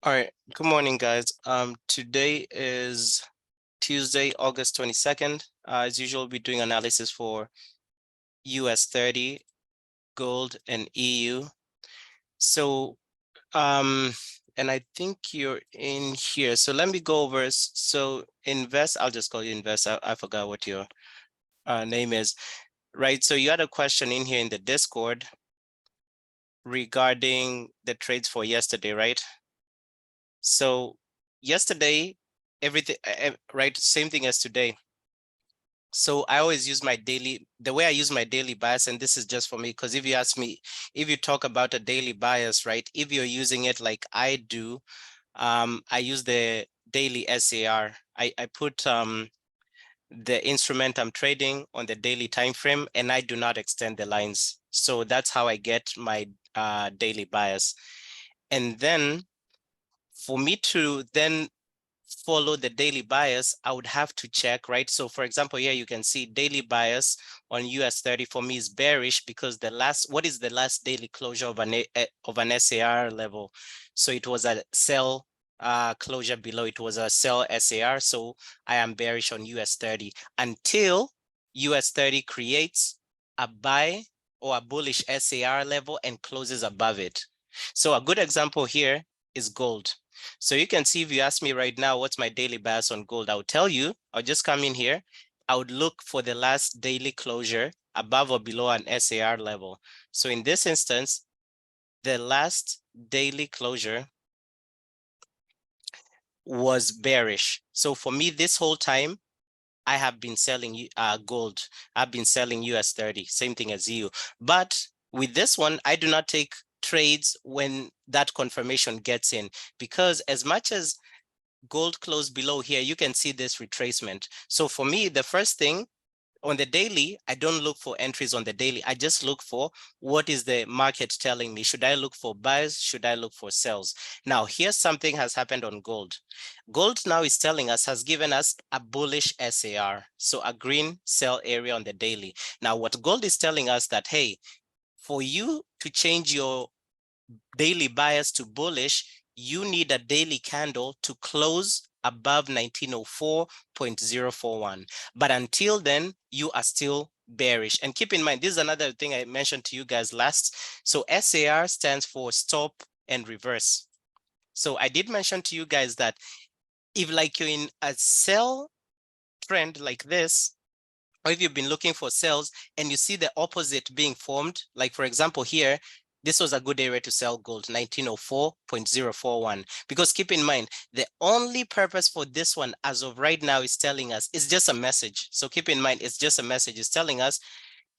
All right. Good morning, guys. Today is Tuesday, August 22nd. As usual, we're doing analysis for US 30, gold, and EU. So, and I think you're in here. So let me go over. So invest, I'll just call you invest. I forgot what your name is, right? So you had a question in here in the Discord regarding the trades for yesterday, right? So yesterday, everything, right? Same thing as today. So I always use the way I use my daily bias, and this is just for me, because if you ask me, if you talk about a daily bias, right? If you're using it like I do, I use the daily SAR. I put the instrument I'm trading on the daily time frame, and I do not extend the lines. So that's how I get my daily bias. And then for me to then follow the daily bias, I would have to check, right? So for example, here you can see daily bias on US 30 for me is bearish because what is the last daily closure of an SAR level? So it was a sell closure below, it was a sell SAR. So I am bearish on US 30 until US 30 creates a buy or a bullish SAR level and closes above it. So a good example here is gold. So you can see if you ask me right now, what's my daily bias on gold? I'll tell you, I'll just come in here. I would look for the last daily closure above or below an SAR level. So in this instance, the last daily closure was bearish. So for me, this whole time, I have been selling gold. I've been selling US 30, same thing as you. But with this one, I do not take trades when that confirmation gets in, because as much as gold closed below here, you can see this retracement. So for me, the first thing on the daily, I don't look for entries on the daily. I just look for what is the market telling me. Should I look for buys? Should I look for sells? Now, here's something has happened on gold. Gold now is telling us, has given us a bullish SAR. So a green sell area on the daily. Now, what gold is telling us that, hey, for you to change your daily bias to bullish, you need a daily candle to close above 1904.041. But until then, you are still bearish. And keep in mind, this is another thing I mentioned to you guys last. So SAR stands for stop and reverse. So I did mention to you guys that if like you're in a sell trend like this, or if you've been looking for sells and you see the opposite being formed, like for example here, this was a good area to sell gold, 1904.041. Because keep in mind, the only purpose for this one as of right now is telling us, it's just a message. So keep in mind, it's just a message. It's telling us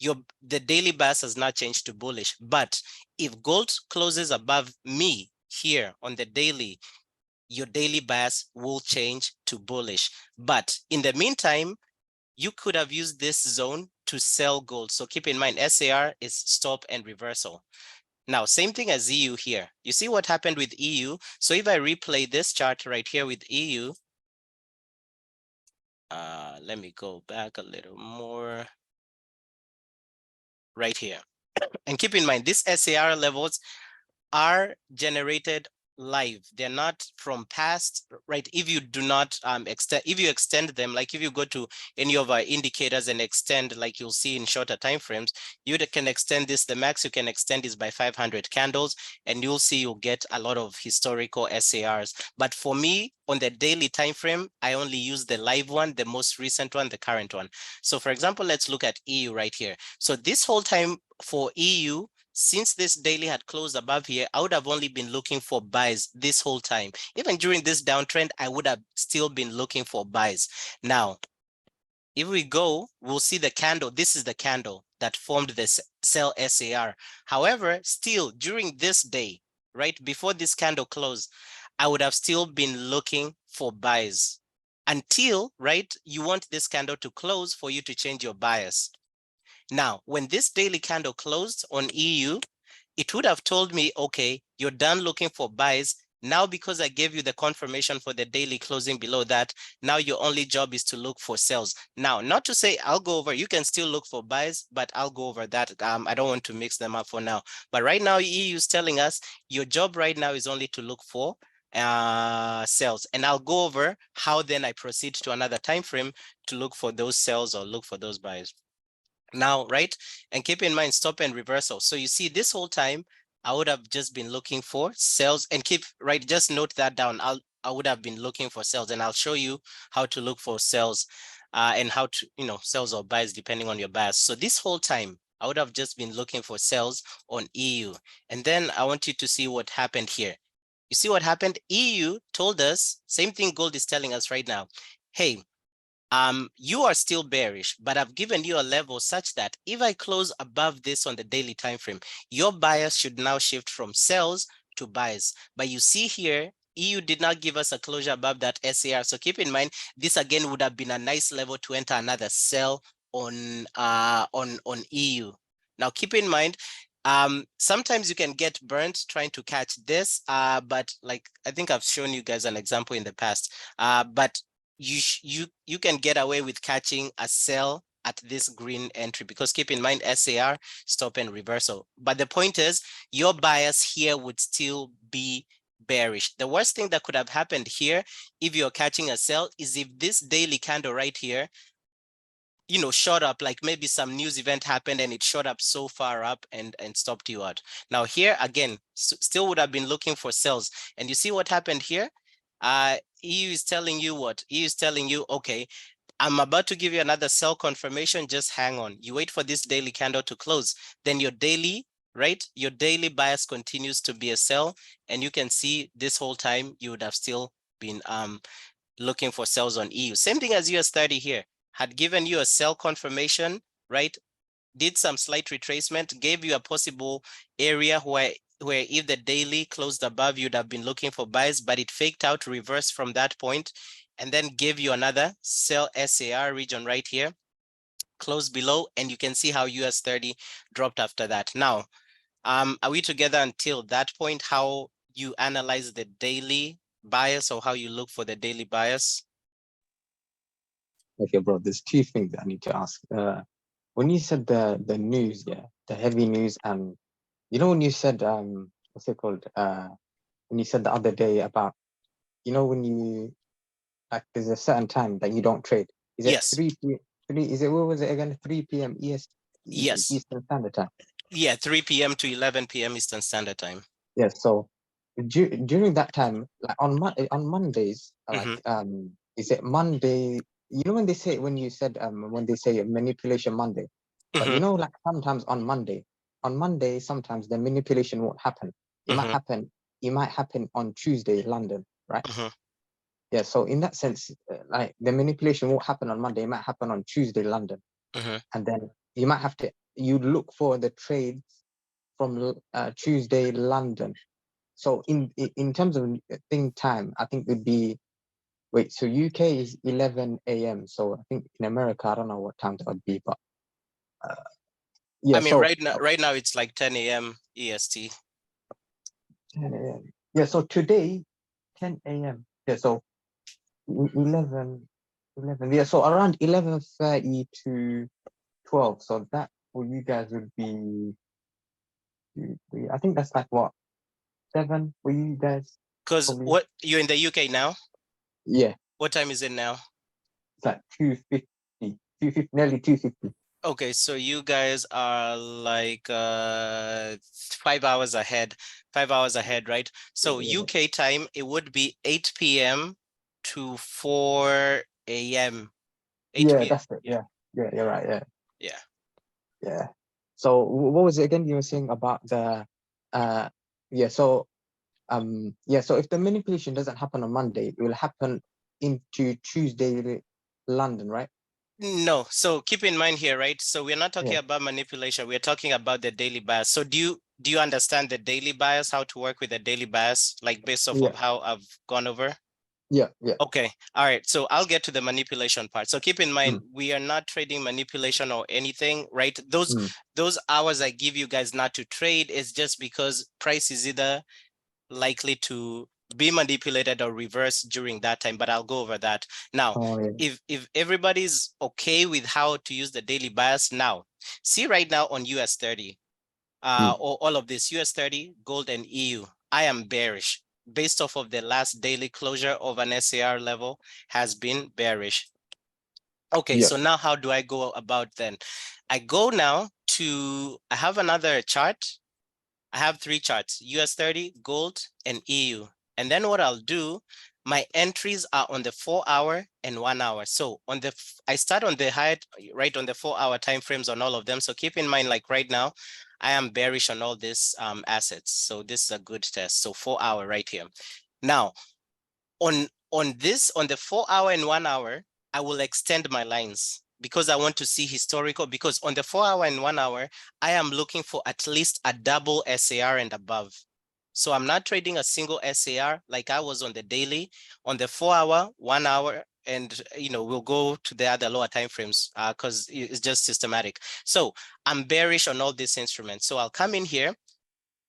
the daily bias has not changed to bullish. But if gold closes above me here on the daily, your daily bias will change to bullish. But in the meantime, you could have used this zone to sell gold. So keep in mind, SAR is stop and reversal. Now, same thing as EU here. You see what happened with EU? So if I replay this chart right here with EU, let me go back a little more right here. And keep in mind, these SAR levels are generated live. They're not from past, right? If you do not if you extend them, like if you go to any of our indicators and extend, like you'll see in shorter time frames, you can extend this. The max you can extend is by 500 candles, and you'll see you'll get a lot of historical SARs. But for me, on the daily time frame, I only use the live one, the most recent one, the current one. So for example, let's look at EU right here. So this whole time for EU, since this daily had closed above here, I would have only been looking for buys this whole time. Even during this downtrend, I would have still been looking for buys. Now, if we go, we'll see the candle. This is the candle that formed this sell SAR. However, still during this day, right before this candle closed, I would have still been looking for buys until, right, you want this candle to close for you to change your bias. Now, when this daily candle closed on EU, it would have told me, okay, you're done looking for buys. Now, because I gave you the confirmation for the daily closing below that, now your only job is to look for sells. Now, not to say I'll go over, you can still look for buys, but I'll go over that. I don't want to mix them up for now. But right now, EU is telling us your job right now is only to look for sells, and I'll go over how then I proceed to another time frame to look for those sells or look for those buys. Now, right? And keep in mind stop and reversal. So you see this whole time I would have just been looking for sells, and keep right, just note that down. I would have been looking for sells, and I'll show you how to look for sells and how to, sells or buys depending on your bias. So this whole time I would have just been looking for sells on EU. And then I want you to see what happened here. You see what happened? EU told us, same thing gold is telling us right now. Hey, you are still bearish, but I've given you a level such that if I close above this on the daily time frame, your bias should now shift from sells to buys. But you see here, EU did not give us a closure above that SAR. So keep in mind, this again would have been a nice level to enter another sell on EU. Now keep in mind, sometimes you can get burnt trying to catch this, but like I think I've shown you guys an example in the past, but you can get away with catching a sell at this green entry, because keep in mind SAR, stop and reversal. But the point is your bias here would still be bearish. The worst thing that could have happened here if you're catching a sell is if this daily candle right here shot up, like maybe some news event happened and it shot up so far up and stopped you out. Now here again, still would have been looking for sells, and you see what happened here. EU is telling you what? EU is telling you, okay, I'm about to give you another sell confirmation, just hang on. You wait for this daily candle to close, then your daily, right? Your daily bias continues to be a sell, and you can see this whole time you would have still been looking for sells on EU. Same thing as US 30 here, had given you a sell confirmation, right? Did some slight retracement, gave you a possible area where if the daily closed above, you'd have been looking for buys, but it faked out, reversed from that point, and then gave you another sell SAR region right here, closed below, and you can see how US 30 dropped after that. Now, are we together until that point, how you analyze the daily bias or how you look for the daily bias? Okay, bro, there's two things I need to ask. When you said the news, the heavy news, and when you said what's it called? When you said the other day about when you like there's a certain time that you don't trade. Is it Yes. 3 3? Is it, what was it again? 3 p.m. Yes. Eastern Standard Time. Yeah, 3 p.m. to 11 p.m. Eastern Standard Time. Yeah. So during that time, like on Mondays, like is it Monday? When they say when you said when they say manipulation Monday, but like sometimes on Monday sometimes the manipulation won't happen. It might happen. It might happen on Tuesday, London, right? Yeah. So in that sense, like the manipulation won't happen on Monday. It might happen on Tuesday, London, and then you might have to look for the trades from Tuesday, London. So in terms of thing time, I think it would be so UK is 11 a.m. So I think in America, I don't know what time that would be, but yeah. I mean, So right now it's like 10 a.m. EST. 10 a.m. Yeah. So today, 10 a.m. Yeah. So 11. Yeah. So around 11:30 to 12. So that for you guys would be, I think that's like what, 7 for you guys. Because Probably. what, you're in the UK now? Yeah. What time is it now? It's like 2:50, nearly 2:50. Okay, so you guys are like 5 hours ahead. 5 hours ahead, right? So Yeah. UK time, it would be 8 p.m. to 4 a.m. 8 Yeah, p.m. that's it. Yeah. Yeah, you're right. Yeah. Yeah. Yeah. So what was it again you were saying about the yeah, so so if the manipulation doesn't happen on Monday, it will happen into Tuesday, London, right? No, so keep in mind here, right? So we're not talking Yeah. about manipulation. We're talking about the daily bias. So do you understand the daily bias, how to work with the daily bias, like based off Yeah. of how I've gone over? Yeah. Okay. All right. So I'll get to the manipulation part. So keep in mind, we are not trading manipulation or anything, right? Those hours I give you guys not to trade is just because price is either likely to be manipulated or reversed during that time, but I'll go over that. Now, if everybody's okay with how to use the daily bias now, see right now on US 30, or all of this, US 30, gold and EU, I am bearish. based off of the last daily closure of an SAR level has been bearish. Okay, Yeah. so now how do I go about then? I go now to, I have another chart. I have 3 charts, US 30, gold, and EU. And then what I'll do, my entries are on the 4-hour and 1-hour. So on the, I start on the high, right on the 4-hour time frames on all of them. So keep in mind, like right now, I am bearish on all these assets. So this is a good test. So 4-hour right here. Now, on this, on the 4-hour and 1-hour, I will extend my lines because I want to see historical, because on the 4-hour and 1-hour, I am looking for at least a double SAR and above. So I'm not trading a single SAR like I was on the daily. On the 4-hour, 1-hour, and we'll go to the other lower time frames because it's just systematic. So I'm bearish on all these instruments. So I'll come in here.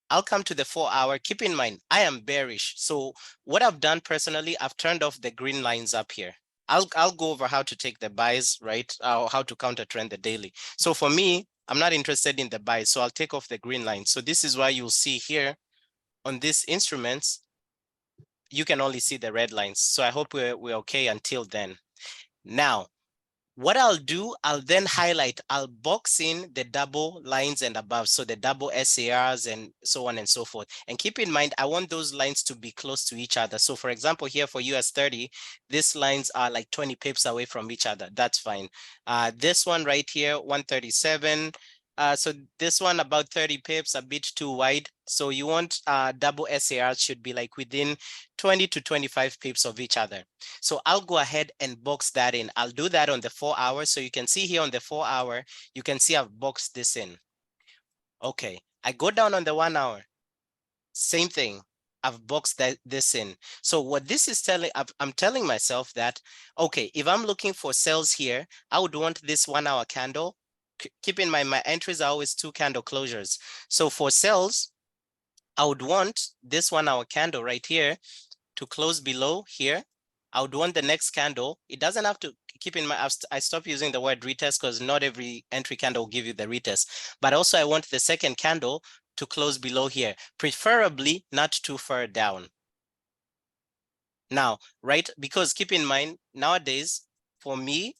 I'll come to the 4-hour. Keep in mind, I am bearish. So what I've done personally, I've turned off the green lines up here. I'll go over how to take the buys, right? How to counter trend the daily. So for me, I'm not interested in the buys. So I'll take off the green line. So this is why you'll see here on these instruments, you can only see the red lines. So I hope we're okay until then. Now, what I'll do, I'll then highlight, I'll box in the double lines and above. So the double SARs and so on and so forth. And keep in mind, I want those lines to be close to each other. So for example, here for US 30, these lines are like 20 pips away from each other. That's fine. This one right here, 137. So this one about 30 pips, a bit too wide. So you want double SARs should be like within 20 to 25 pips of each other. So I'll go ahead and box that in. I'll do that on the 4-hour. So you can see here on the 4-hour, you can see I've boxed this in. Okay, I go down on the 1-hour. Same thing. I've boxed this in. So what this is telling, I'm telling myself that, okay, if I'm looking for sales here, I would want this 1-hour candle. Keep in mind, my entries are always 2 candle closures. So for sales, I would want this 1-hour candle right here to close below here. I would want the next candle. It doesn't have to, keep in mind, I stopped using the word retest because not every entry candle will give you the retest. But also I want the second candle to close below here, preferably not too far down. Now, right, because keep in mind, nowadays, for me,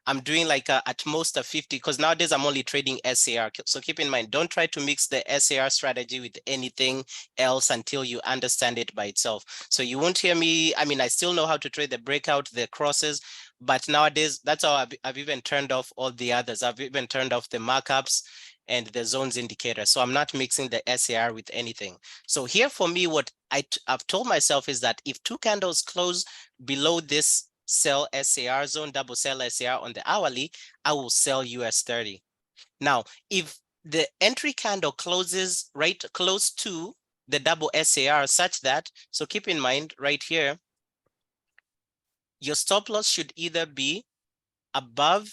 I'm doing like at most a 50, because nowadays I'm only trading SAR. So keep in mind, don't try to mix the SAR strategy with anything else until you understand it by itself. So you won't hear me. I mean, I still know how to trade the breakout, the crosses, but nowadays that's how I've even turned off all the others. I've even turned off the markups and the zones indicator. So I'm not mixing the SAR with anything. So here for me, what I've told myself is that if 2 candles close below this sell SAR zone, double sell SAR on the hourly, I will sell US 30. Now, if the entry candle closes right close to the double SAR such that, so keep in mind right here, your stop loss should either be above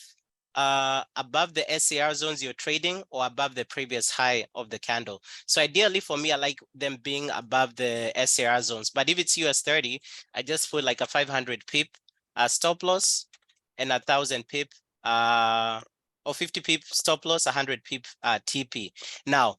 the SAR zones you're trading or above the previous high of the candle. So ideally for me, I like them being above the SAR zones. But if it's US 30, I just put like a 500 pip stop loss and 1,000 pip or 50 pip stop loss, 100 pip TP. Now,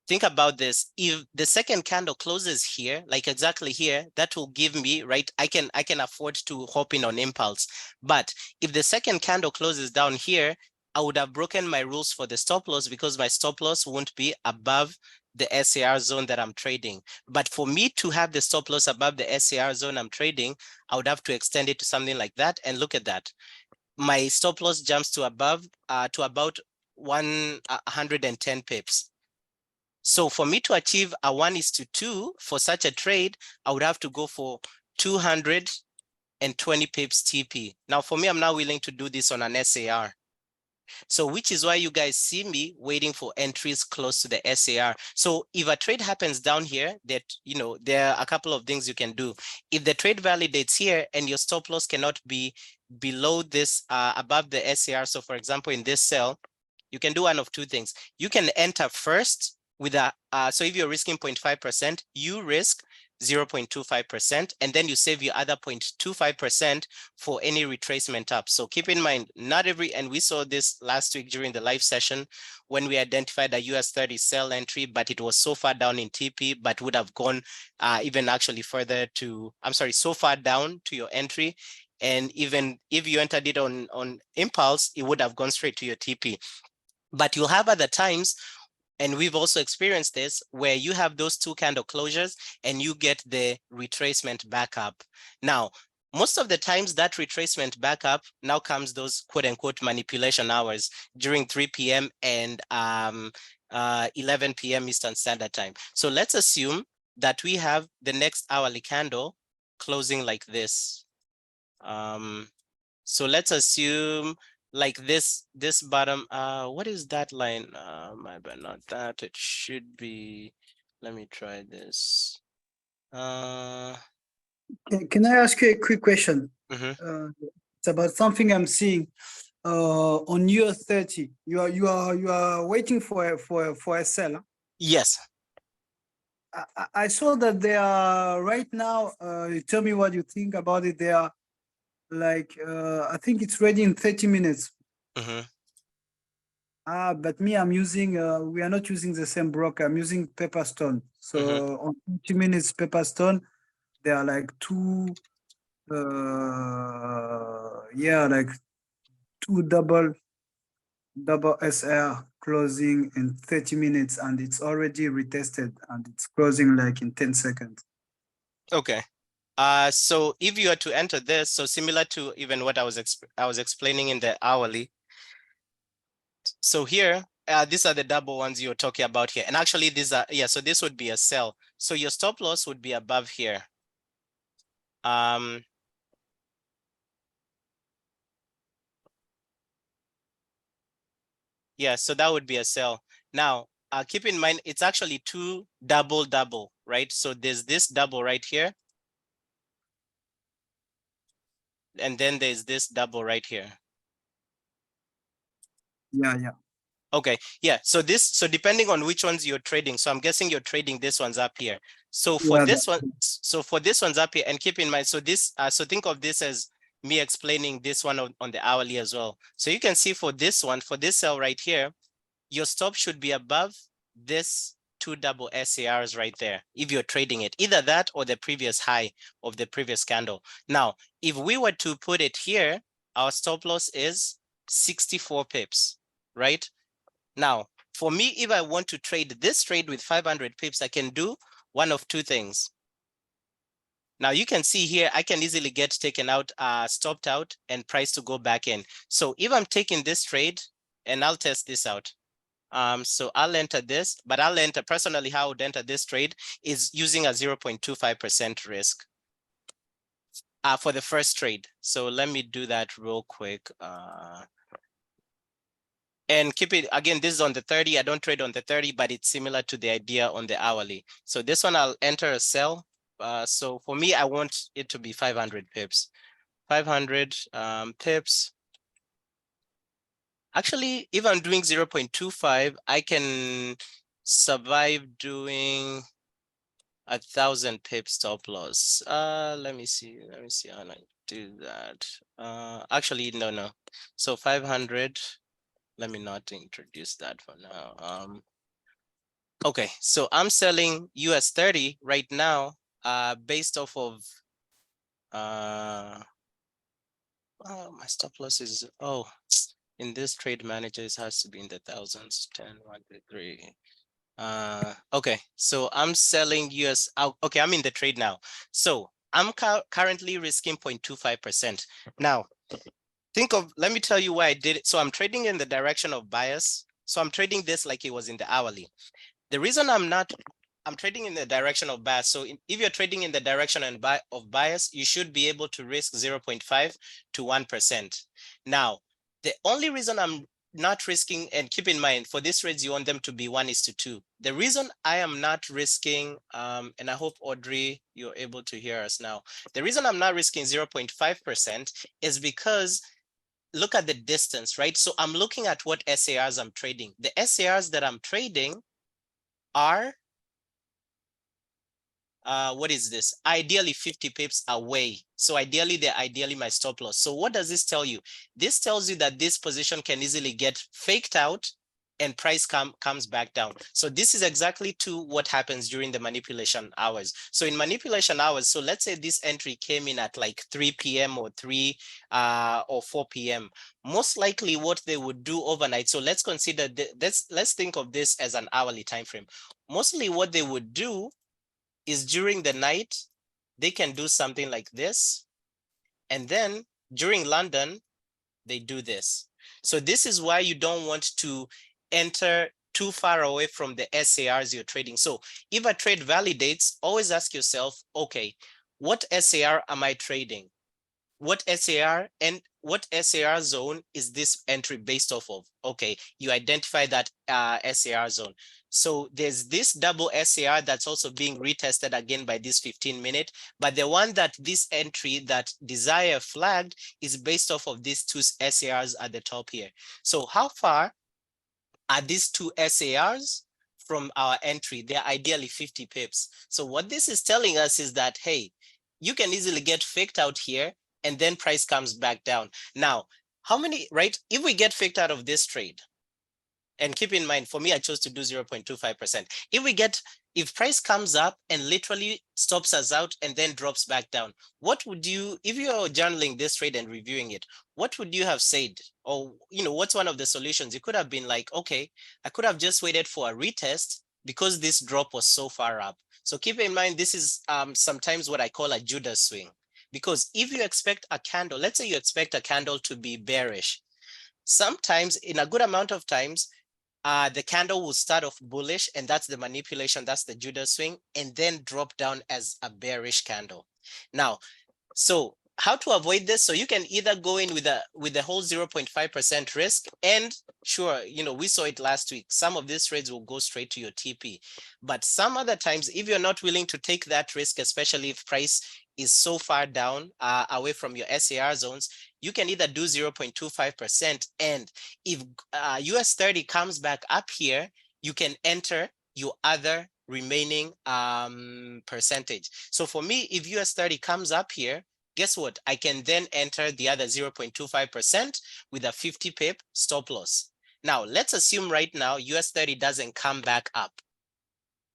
think about this. If the second candle closes here, like exactly here, that will give me, right, I can afford to hop in on impulse. But if the second candle closes down here, I would have broken my rules for the stop loss because my stop loss won't be above the SAR zone that I'm trading. But for me to have the stop loss above the SAR zone I'm trading, I would have to extend it to something like that. And look at that. My stop loss jumps to above to about 110 pips. So for me to achieve a 1:2 for such a trade, I would have to go for 220 pips TP. Now for me, I'm not willing to do this on an SAR. So which is why you guys see me waiting for entries close to the SAR. So if a trade happens down here, that there are a couple of things you can do. If the trade validates here and your stop loss cannot be below this, above the SAR. So for example, in this sell, you can do one of 2 things. You can enter first with a, so if you're risking 0.5%, you risk 0.25%, and then you save your other 0.25% for any retracement up. So keep in mind, not every, and we saw this last week during the live session when we identified a US 30 sell entry, but it was so far down in TP, but would have gone even actually further to, I'm sorry, so far down to your entry. And even if you entered it on impulse, it would have gone straight to your TP. But you'll have other times, and we've also experienced this, where you have those two candle closures and you get the retracement back up. Now, most of the times that retracement back up now comes those quote unquote manipulation hours during 3 p.m. and 11 p.m. Eastern Standard Time. So let's assume that we have the next hourly candle closing like this. So let's assume like this bottom, what is that line? My bad, not that. It should be, let me try this. Can I ask you a quick question? It's about something I'm seeing on US 30. You are waiting for a sell. Yes. I saw that they are right now. You tell me what you think about it. They are like I think it's ready in 30 minutes. But me, I'm using we are not using the same broker. I'm using Pepperstone. So on 30 minutes Pepperstone, they are like two like two double SR closing in 30 minutes, and it's already retested and it's closing like in 10 seconds. Okay. So if you are to enter this, so similar to even what I was explaining in the hourly. So here, these are the double ones you're talking about here. And actually these are, yeah, so this would be a sell. So your stop loss would be above here. Yeah, so that would be a sell. Now, keep in mind, it's actually two double, right? So there's this double right here. And then there's this double right here. Yeah. Okay, yeah, so depending on which ones you're trading, so I'm guessing you're trading this one's up here. So for this one, this one's up here, and keep in mind, so this, so think of this as me explaining this one on the hourly as well. So you can see for this one, for this sell right here, your stop should be above this two double SARs right there, if you're trading it, either that or the previous high of the previous candle. Now, if we were to put it here, our stop loss is 64 pips, right? Now, for me, if I want to trade this trade with 500 pips, I can do one of two things. Now you can see here, I can easily get taken out, stopped out, and price to go back in. So if I'm taking this trade, and I'll test this out. So I'll enter this, but I'll enter personally how I would enter this trade is using a 0.25% risk for the first trade. So let me do that real quick. And keep it, again, this is on the 30. I don't trade on the 30, but it's similar to the idea on the hourly. So this one, I'll enter a sell. So for me, I want it to be 500 pips. 500 pips. Actually, if I'm doing 0.25, I can survive doing 1,000 pips stop loss. Let me see how I do that. Actually, no. So 500. Let me not introduce that for now. Okay, so I'm selling US 30 right now, based off of my stop loss is, in this trade manager, it has to be in the thousands. 10, 1, 2, 3. Okay, so I'm selling US. Okay, I'm in the trade now. So I'm currently risking 0.25%. Now, let me tell you why I did it. So I'm trading in the direction of bias. So I'm trading this like it was in the hourly. The reason I'm trading in the direction of bias. So if you're trading in the direction of bias, you should be able to risk 0.5 to 1%. Now, the only reason I'm not risking, and keep in mind, for these trades, you want them to be 1:2. The reason I am not risking, and I hope, Audrey, you're able to hear us now. The reason I'm not risking 0.5% is because look at the distance, right? So I'm looking at what SARs I'm trading. The SARs that I'm trading are what is this? Ideally 50 pips away. So ideally, they're ideally my stop loss. So what does this tell you? This tells you that this position can easily get faked out and price comes back down. So this is exactly to what happens during the manipulation hours. So in manipulation hours, so let's say this entry came in at like 3 p.m. or 3 or 4 p.m. Most likely what they would do overnight. So let's consider let's think of this as an hourly time frame. Mostly what they would do is during the night, they can do something like this. And then during London, they do this. So this is why you don't want to enter too far away from the SARs you're trading. So if a trade validates, always ask yourself, okay, what SAR am I trading? What SAR and what SAR zone is this entry based off of? Okay, you identify that SAR zone. So there's this double SAR that's also being retested again by this 15-minute, but the one that this entry that Desire flagged is based off of these two SARs at the top here. So how far are these two SARs from our entry? They're ideally 50 pips. So what this is telling us is that, hey, you can easily get faked out here and then price comes back down. Now, how many, right? If we get faked out of this trade, and keep in mind, for me, I chose to do 0.25%. If price comes up and literally stops us out and then drops back down, what would you, if you're journaling this trade and reviewing it, what would you have said? Or, what's one of the solutions? You could have been like, okay, I could have just waited for a retest because this drop was so far up. So keep in mind, this is sometimes what I call a Judas swing. Because if you expect a candle, let's say you expect a candle to be bearish, sometimes in a good amount of times, the candle will start off bullish, and that's the manipulation, that's the Judas swing, and then drop down as a bearish candle. Now, so how to avoid this? So you can either go in with the whole 0.5% risk, and sure, we saw it last week. Some of these trades will go straight to your TP, but some other times, if you're not willing to take that risk, especially if price is so far down away from your SAR zones, you can either do 0.25%, and if US 30 comes back up here, you can enter your other remaining percentage. So for me, if US 30 comes up here, guess what? I can then enter the other 0.25% with a 50 pip stop loss. Now, let's assume right now US 30 doesn't come back up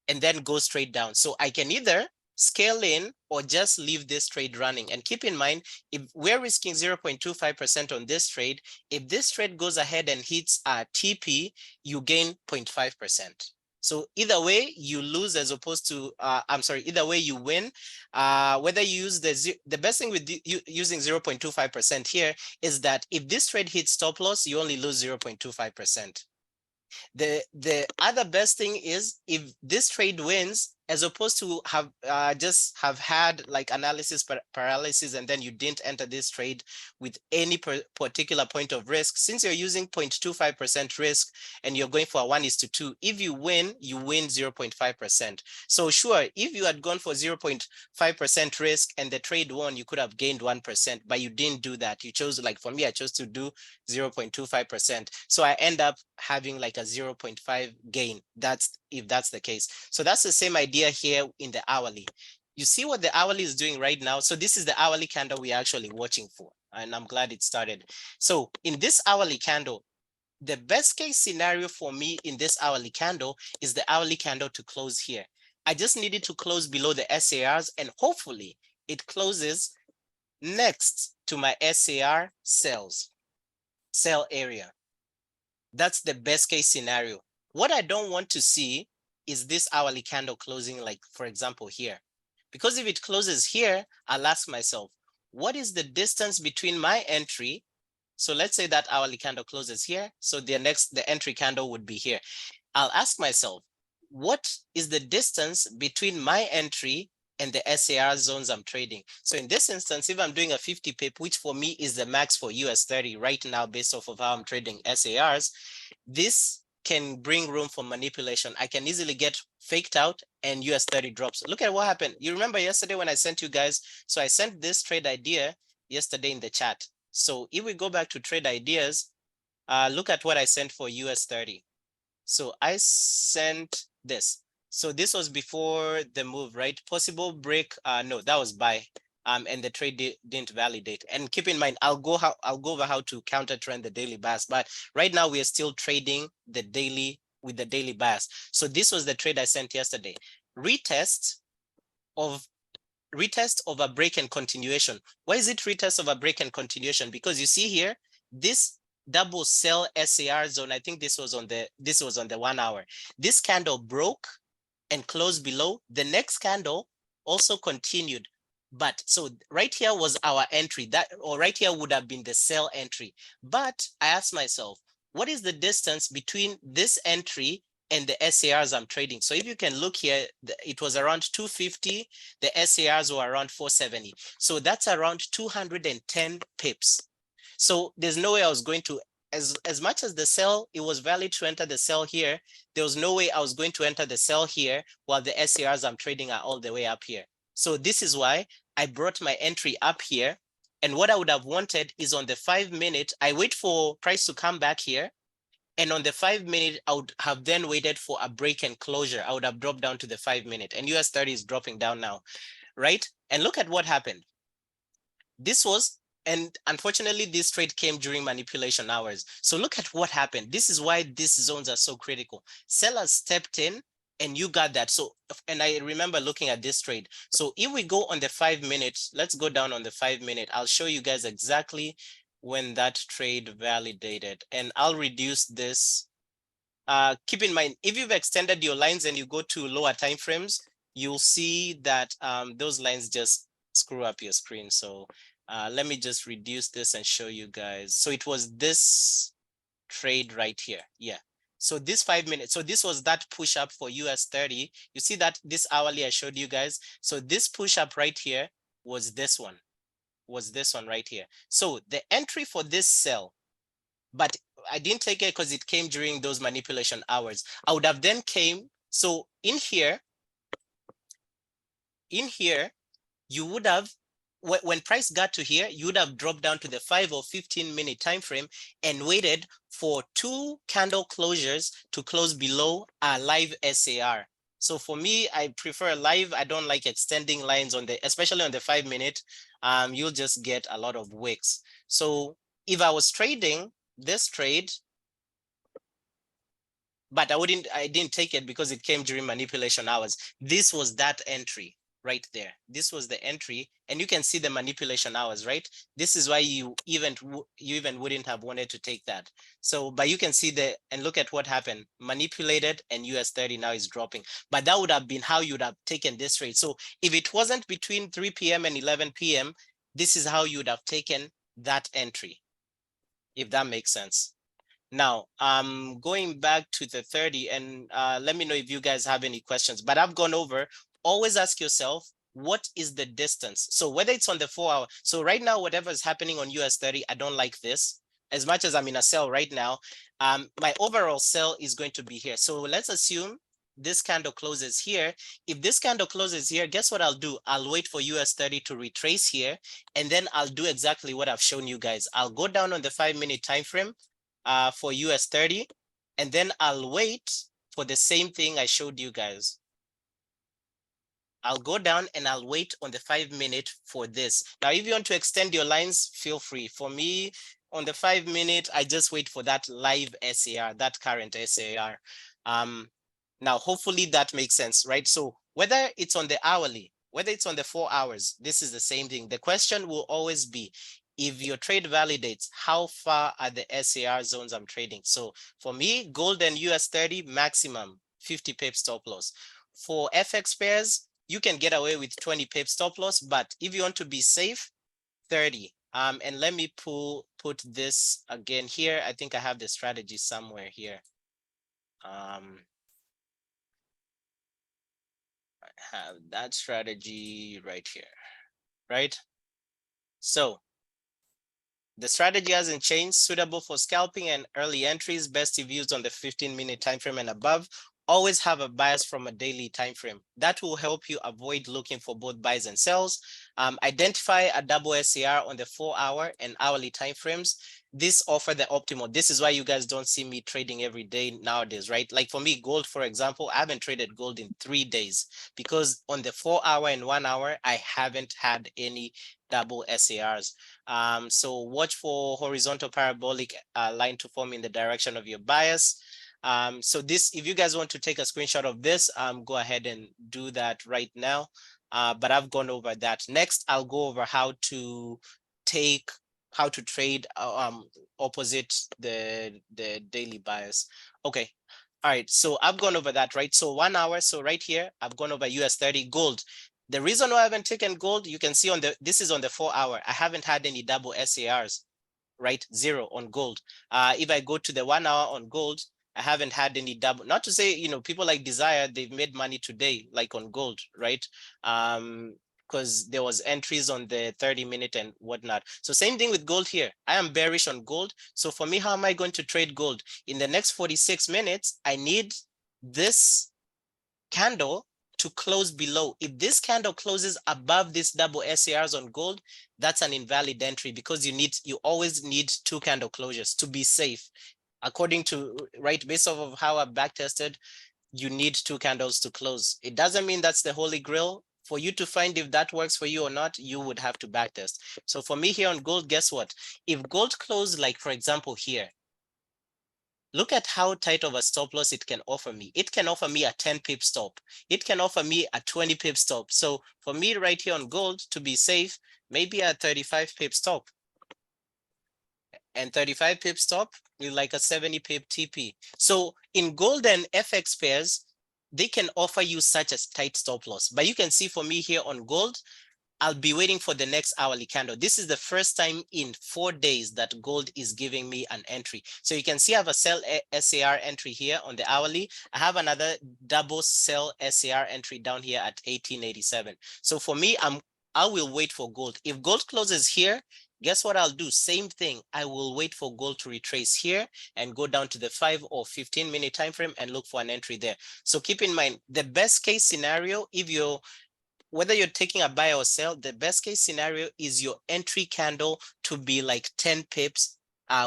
and then go straight down. So I can either scale in or just leave this trade running. And keep in mind, if we're risking 0.25% on this trade, if this trade goes ahead and hits a TP, you gain 0.5%. So either way you lose, as opposed to, either way you win. Whether you use the best thing with using 0.25% here is that if this trade hits stop loss, you only lose 0.25%. The other best thing is if this trade wins, as opposed to just have had like analysis paralysis and then you didn't enter this trade with any particular point of risk. Since you're using 0.25% risk and you're going for a 1:2, if you win 0.5%. So sure, if you had gone for 0.5% risk and the trade won, you could have gained 1%, but you didn't do that. You chose, like for me, I chose to do 0.25%. So I end up having like a 0.5 gain. If that's the case. So that's the same idea here in the hourly. You see what the hourly is doing right now. So this is the hourly candle we're actually watching for, and I'm glad it started. So in this hourly candle, the best case scenario for me in this hourly candle is the hourly candle to close here. I just needed to close below the SARs, and hopefully it closes next to my SAR sell area. That's the best case scenario. What I don't want to see is this hourly candle closing, like for example here, because if it closes here, I'll ask myself, what is the distance between my entry? So let's say that hourly candle closes here. So the entry candle would be here. I'll ask myself, what is the distance between my entry and the SAR zones I'm trading? So in this instance, if I'm doing a 50 pip, which for me is the max for US 30 right now, based off of how I'm trading SARs, this can bring room for manipulation. I can easily get faked out and US 30 drops. Look at what happened. You remember yesterday when I sent you guys, so I sent this trade idea yesterday in the chat. So if we go back to trade ideas, look at what I sent for US 30. So I sent this. So this was before the move, right? Possible break, no, that was buy. And the trade didn't validate. And keep in mind, I'll go over how to counter trend the daily bias, but right now we are still trading the daily with the daily bias. So this was the trade I sent yesterday. Retest of a break and continuation. Why is it retest of a break and continuation? Because you see here, this double sell SAR zone, I think this was on the 1 hour. This candle broke and closed below. The next candle also continued. But so right here was our entry, or right here would have been the sell entry. But I asked myself, what is the distance between this entry and the SARs I'm trading? So if you can look here, it was around 250. The SARs were around 470. So that's around 210 pips. So there's no way I was going to, as much as the sell, it was valid to enter the sell here, there was no way I was going to enter the sell here while the SARs I'm trading are all the way up here. So this is why I brought my entry up here. And what I would have wanted is on the 5 minute, I wait for price to come back here. And on the 5 minute, I would have then waited for a break and closure. I would have dropped down to the 5 minute, and US 30 is dropping down now, right? And look at what happened. This was, and unfortunately, this trade came during manipulation hours. So look at what happened. This is why these zones are so critical. Sellers stepped in and you got that. So, and I remember looking at this trade. So if we go on the 5 minutes, let's go down on the 5 minute. I'll show you guys exactly when that trade validated, and I'll reduce this. Keep in mind, if you've extended your lines and you go to lower time frames, you'll see that those lines just screw up your screen. So let me just reduce this and show you guys. So it was this trade right here. Yeah. So this 5 minutes, so this was that push up for US 30. You see that this hourly I showed you guys. So this push up right here was this one, right here. So the entry for this sell, but I didn't take it because it came during those manipulation hours. I would have then came, so in here, you would have, when price got to here, you would have dropped down to the 5 or 15 minute time frame and waited for 2 candle closures to close below a live SAR. So for me, I prefer live. I don't like extending lines on the, especially on the 5 minute. You'll just get a lot of wicks. So if I was trading this trade, but I didn't take it because it came during manipulation hours. This was that entry right there. This was the entry, and you can see the manipulation hours, right? This is why you even wouldn't have wanted to take that. So, but you can see and look at what happened. Manipulated, and US 30 now is dropping. But that would have been how you'd have taken this trade. So if it wasn't between 3 p.m. and 11 p.m., this is how you would have taken that entry, if that makes sense. Now, going back to the 30, and let me know if you guys have any questions, but I've gone over. Always ask yourself, what is the distance? So whether it's on the 4 hour, so right now, whatever is happening on US 30, I don't like this. As much as I'm in a sell right now, my overall sell is going to be here. So let's assume this candle closes here. If this candle closes here, guess what I'll do? I'll wait for US 30 to retrace here, and then I'll do exactly what I've shown you guys. I'll go down on the 5 minute time frame for US 30, and then I'll wait for the same thing I showed you guys. I'll go down and I'll wait on the 5 minute for this. Now, if you want to extend your lines, feel free. For me, on the 5 minute, I just wait for that live SAR, that current SAR. Now, hopefully that makes sense, right? So whether it's on the hourly, whether it's on the 4 hours, this is the same thing. The question will always be, if your trade validates, how far are the SAR zones I'm trading? So for me, gold and US 30, maximum 50 pip stop loss. For FX pairs, you can get away with 20 pip stop loss, but if you want to be safe, 30. And let me put this again here. I think I have the strategy somewhere here. I have that strategy right here, right? So the strategy hasn't changed. Suitable for scalping and early entries, best if used on the 15 minute time frame and above. always have a bias from a daily time frame. That will help you avoid looking for both buys and sells. Identify a double SAR on the 4-hour and hourly time frames. This offer the optimal. This is why you guys don't see me trading every day nowadays, right? Like for me, gold, for example, I haven't traded gold in 3 days because on the 4-hour and 1-hour, I haven't had any double SARs. So watch for horizontal parabolic line to form in the direction of your bias. So this, if you guys want to take a screenshot of this, go ahead and do that right now. But I've gone over that. Next, I'll go over how to trade opposite the daily bias. Okay. All right, so I've gone over that, right? So 1 hour, so right here, I've gone over US30 gold. The reason why I haven't taken gold, you can see on this is on the 4-hour. I haven't had any double SARs, right? 0 on gold. If I go to the 1 hour on gold, I haven't had any double, not to say, people like Desire, they've made money today, like on gold, right? Because there was entries on the 30-minute and whatnot. So same thing with gold here. I am bearish on gold. So for me, how am I going to trade gold? In the next 46 minutes, I need this candle to close below. If this candle closes above this double SARs on gold, that's an invalid entry because you always need 2 candle closures to be safe. According to, right, based off of how I back tested, you need 2 candles to close. It doesn't mean that's the holy grail. For you to find if that works for you or not, you would have to back test. So for me here on gold, guess what? If gold closed, like for example here, look at how tight of a stop loss it can offer me. It can offer me a 10 pip stop. It can offer me a 20 pip stop. So for me right here on gold, to be safe, maybe a 35 pip stop. And 35 pip stop with like a 70 pip TP. So in gold and FX pairs, they can offer you such a tight stop loss. But you can see for me here on gold, I'll be waiting for the next hourly candle. This is the first time in 4 days that gold is giving me an entry. So you can see I have a sell SAR entry here on the hourly. I have another double sell SAR entry down here at 1887. So for me, I will wait for gold. If gold closes here, guess what I'll do? Same thing. I will wait for gold to retrace here and go down to the 5 or 15-minute time frame and look for an entry there. So keep in mind, the best case scenario, whether you're taking a buy or sell, the best case scenario is your entry candle to be like 10 pips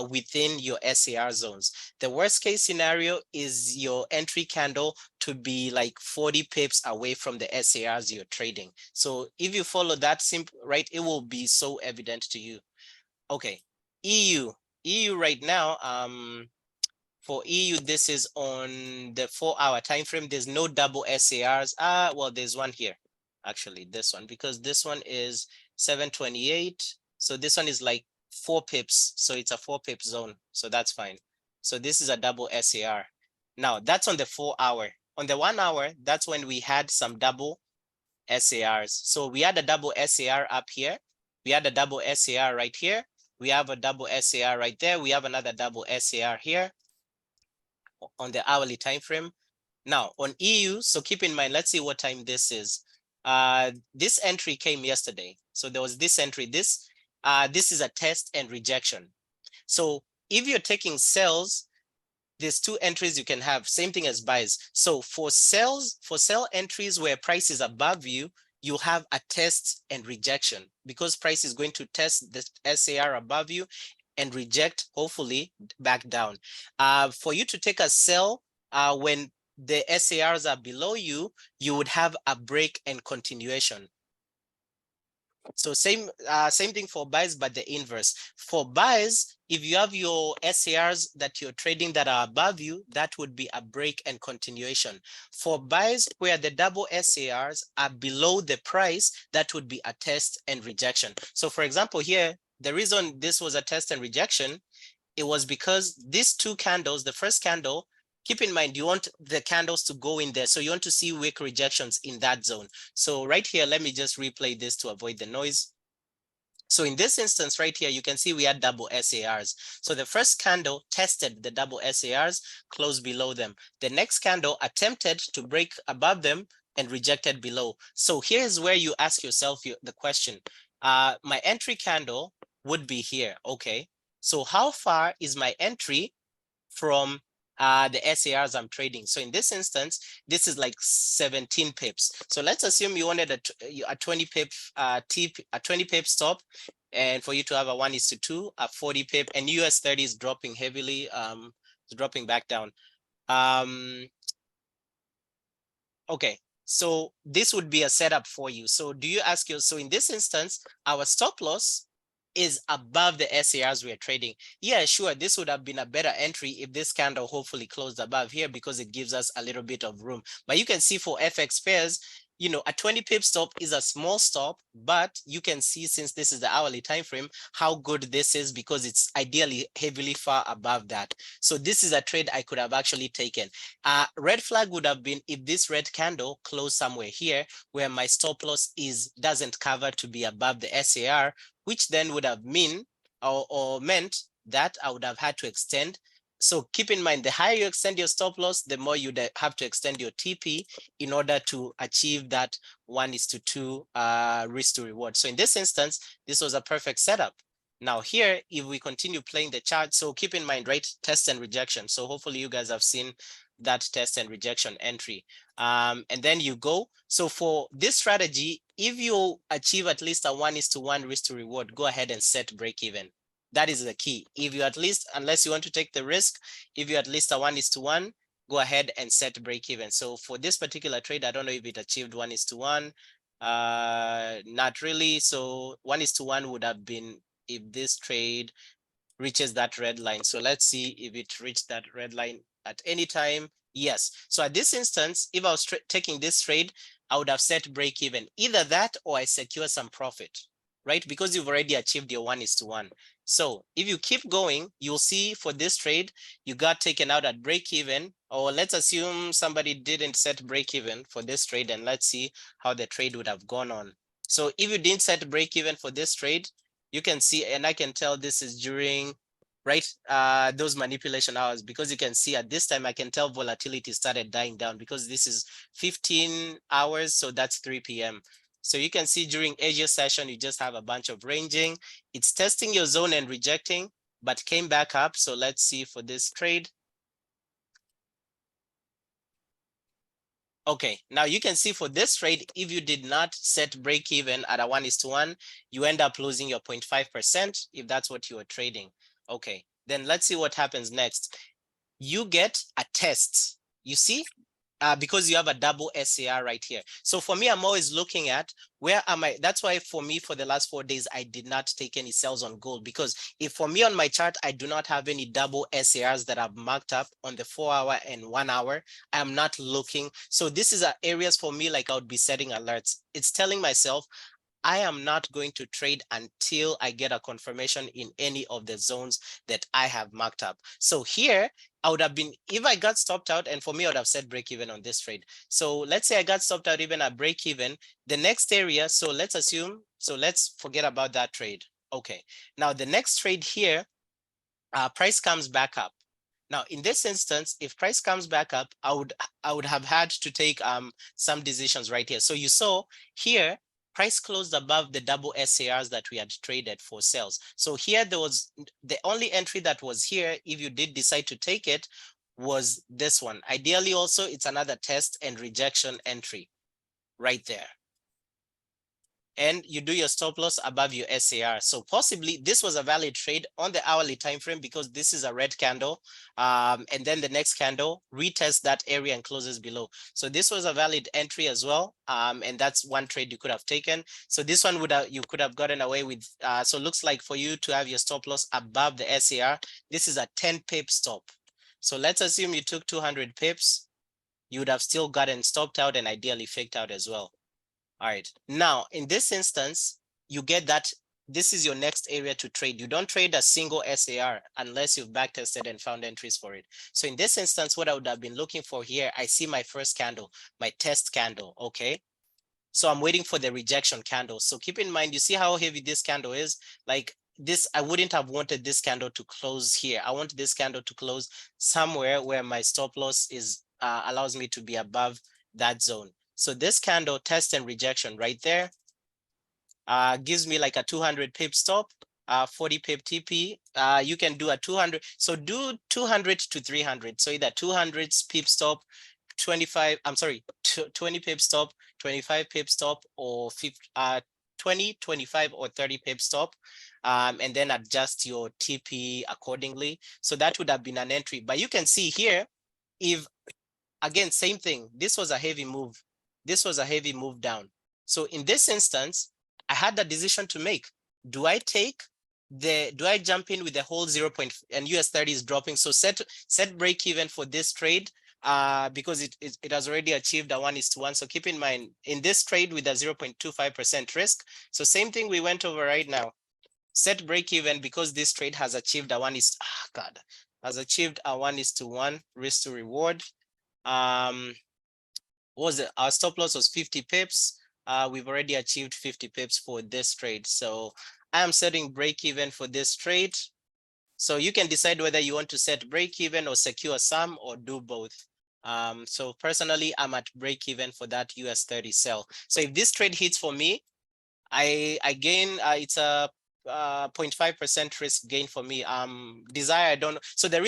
within your SAR zones. The worst case scenario is your entry candle to be like 40 pips away from the SARs you're trading. So if you follow that simple, right, it will be so evident to you. Okay, EU right now, for EU, this is on the 4-hour time frame. There's no double SARs. Well, there's one here. Actually, this one, because this one is 728. So this one is like 4 pips. So it's a 4 pip zone. So that's fine. So this is a double SAR. Now that's on the 4-hour. On the 1 hour, that's when we had some double SARs. So we had a double SAR up here. We had a double SAR right here. We have a double SAR right there. We have another double SAR here on the hourly time frame. Now on EU, so keep in mind, let's see what time this is. This entry came yesterday. So there was this entry. This is a test and rejection. So if you're taking sells, there's 2 entries you can have, same thing as buys. So for sell entries where price is above you, you have a test and rejection because price is going to test the SAR above you and reject, hopefully back down. For you to take a sell when the SARs are below you, you would have a break and continuation. So same thing for buys, but the inverse. For buys, if you have your SARs that you're trading that are above you, that would be a break and continuation. For buys where the double SARs are below the price, that would be a test and rejection. So for example, here, the reason this was a test and rejection, it was because these 2 candles, the first candle, keep in mind, you want the candles to go in there. So you want to see wick rejections in that zone. So right here, let me just replay this to avoid the noise. So in this instance right here, you can see we had double SARs. So the first candle tested the double SARs, closed below them. The next candle attempted to break above them and rejected below. So here's where you ask yourself the question. My entry candle would be here. Okay. So how far is my entry from the SARs I'm trading. So in this instance, this is like 17 pips. So let's assume you wanted a 20 pip a 20 pip stop, and for you to have a 1:2, a 40 pip, and US30 is dropping heavily, it's dropping back down. Okay, so this would be a setup for you. So do you ask your, so in this instance, our stop loss is above the SARs we're trading. Yeah, sure, this would have been a better entry if this candle hopefully closed above here, because it gives us a little bit of room. But you can see for FX pairs, you know, a 20 pip stop is a small stop, but you can see, since this is the hourly time frame, how good this is, because it's ideally heavily far above that. So this is a trade I could have actually taken. Red flag would have been if this red candle closed somewhere here where my stop loss doesn't cover to be above the SAR, which then would have meant that I would have had to extend. So keep in mind, the higher you extend your stop loss, the more you'd have to extend your TP in order to achieve that 1:2 risk to reward. So in this instance, this was a perfect setup. Now here, if we continue playing the chart, so keep in mind, right, test and rejection. So hopefully you guys have seen that test and rejection entry. And then you go. So for this strategy, if you achieve at least a 1:1 risk to reward, go ahead and set break even. That is the key. If you at least, unless you want to take the risk, if you at least a 1:1, go ahead and set break even. So for this particular trade, I don't know if it achieved 1:1. Not really. So 1:1 would have been if this trade reaches that red line. So let's see if it reached that red line at any time. Yes. So at this instance, if I was taking this trade, I would have set break even. Either that or I secure some profit, right? Because you've already achieved your 1:1. So if you keep going, you'll see for this trade, you got taken out at break even, or let's assume somebody didn't set break even for this trade, and let's see how the trade would have gone on. So if you didn't set break even for this trade, you can see, and I can tell this is during, right, those manipulation hours, because you can see at this time, I can tell volatility started dying down, because this is 15 hours, so that's 3 p.m. So you can see during Asia session, you just have a bunch of ranging. It's testing your zone and rejecting, but came back up. So let's see for this trade. Okay, now you can see for this trade, if you did not set break even at a 1:1, you end up losing your 0.5% if that's what you are trading. Okay, then let's see what happens next. You get a test. You see, because you have a double SAR right here. So for me, I'm always looking at where am I? That's why for me, for the last 4 days, I did not take any sells on gold, because if for me on my chart, I do not have any double SARs that I've marked up on the 4-hour and 1 hour, I'm not looking. So this is areas for me, like I would be setting alerts. It's telling myself, I am not going to trade until I get a confirmation in any of the zones that I have marked up. So here, I would have been, if I got stopped out, and for me, I would have set break even on this trade. So let's say I got stopped out even at break even, the next area, so let's assume, so let's forget about that trade. Okay, now the next trade here, price comes back up. Now, in this instance, if price comes back up, I would have had to take some decisions right here. So you saw here, price closed above the double SARs that we had traded for sales. So here there was the only entry that was here, if you did decide to take it, was this one. Ideally also, it's another test and rejection entry right there. And you do your stop loss above your SAR. So possibly this was a valid trade on the hourly time frame, because this is a red candle, and then the next candle retests that area and closes below. So this was a valid entry as well, and that's one trade you could have taken. So this one you could have gotten away with. So it looks like for you to have your stop loss above the SAR, this is a 10 pip stop. So let's assume you took 200 pips, you would have still gotten stopped out and ideally faked out as well. All right, now in this instance, you get that this is your next area to trade. You don't trade a single SAR unless you've backtested and found entries for it. So in this instance, what I would have been looking for here, I see my first candle, my test candle, okay? So I'm waiting for the rejection candle. So keep in mind, you see how heavy this candle is? Like this, I wouldn't have wanted this candle to close here. I want this candle to close somewhere where my stop loss is allows me to be above that zone. So this candle test and rejection right there gives me like a 200 pip stop. 40 pip TP. You can do a 200. So do 200 to 300. So either 200 pip stop, 25, I'm sorry, 20 pip stop, 25 pip stop, or 20, 25, or 30 pip stop, and then adjust your TP accordingly. So that would have been an entry. But you can see here, if again, same thing, this was a heavy move. This was a heavy move down. So in this instance, I had a decision to make. Do I jump in with the whole 0. And US30 is dropping? So set break even for this trade, because it has already achieved a 1:1. So keep in mind, in this trade with a 0.25% risk. So same thing we went over right now. Set break even because this trade has achieved a 1:1 risk to reward. Our stop loss was 50 pips. We've already achieved 50 pips for this trade. So I am setting break even for this trade. So you can decide whether you want to set break even or secure some, or do both. So personally, I'm at break even for that US30 sell. So if this trade hits for me, I gain, it's a 0.5% risk gain for me. Desire, I don't know. So the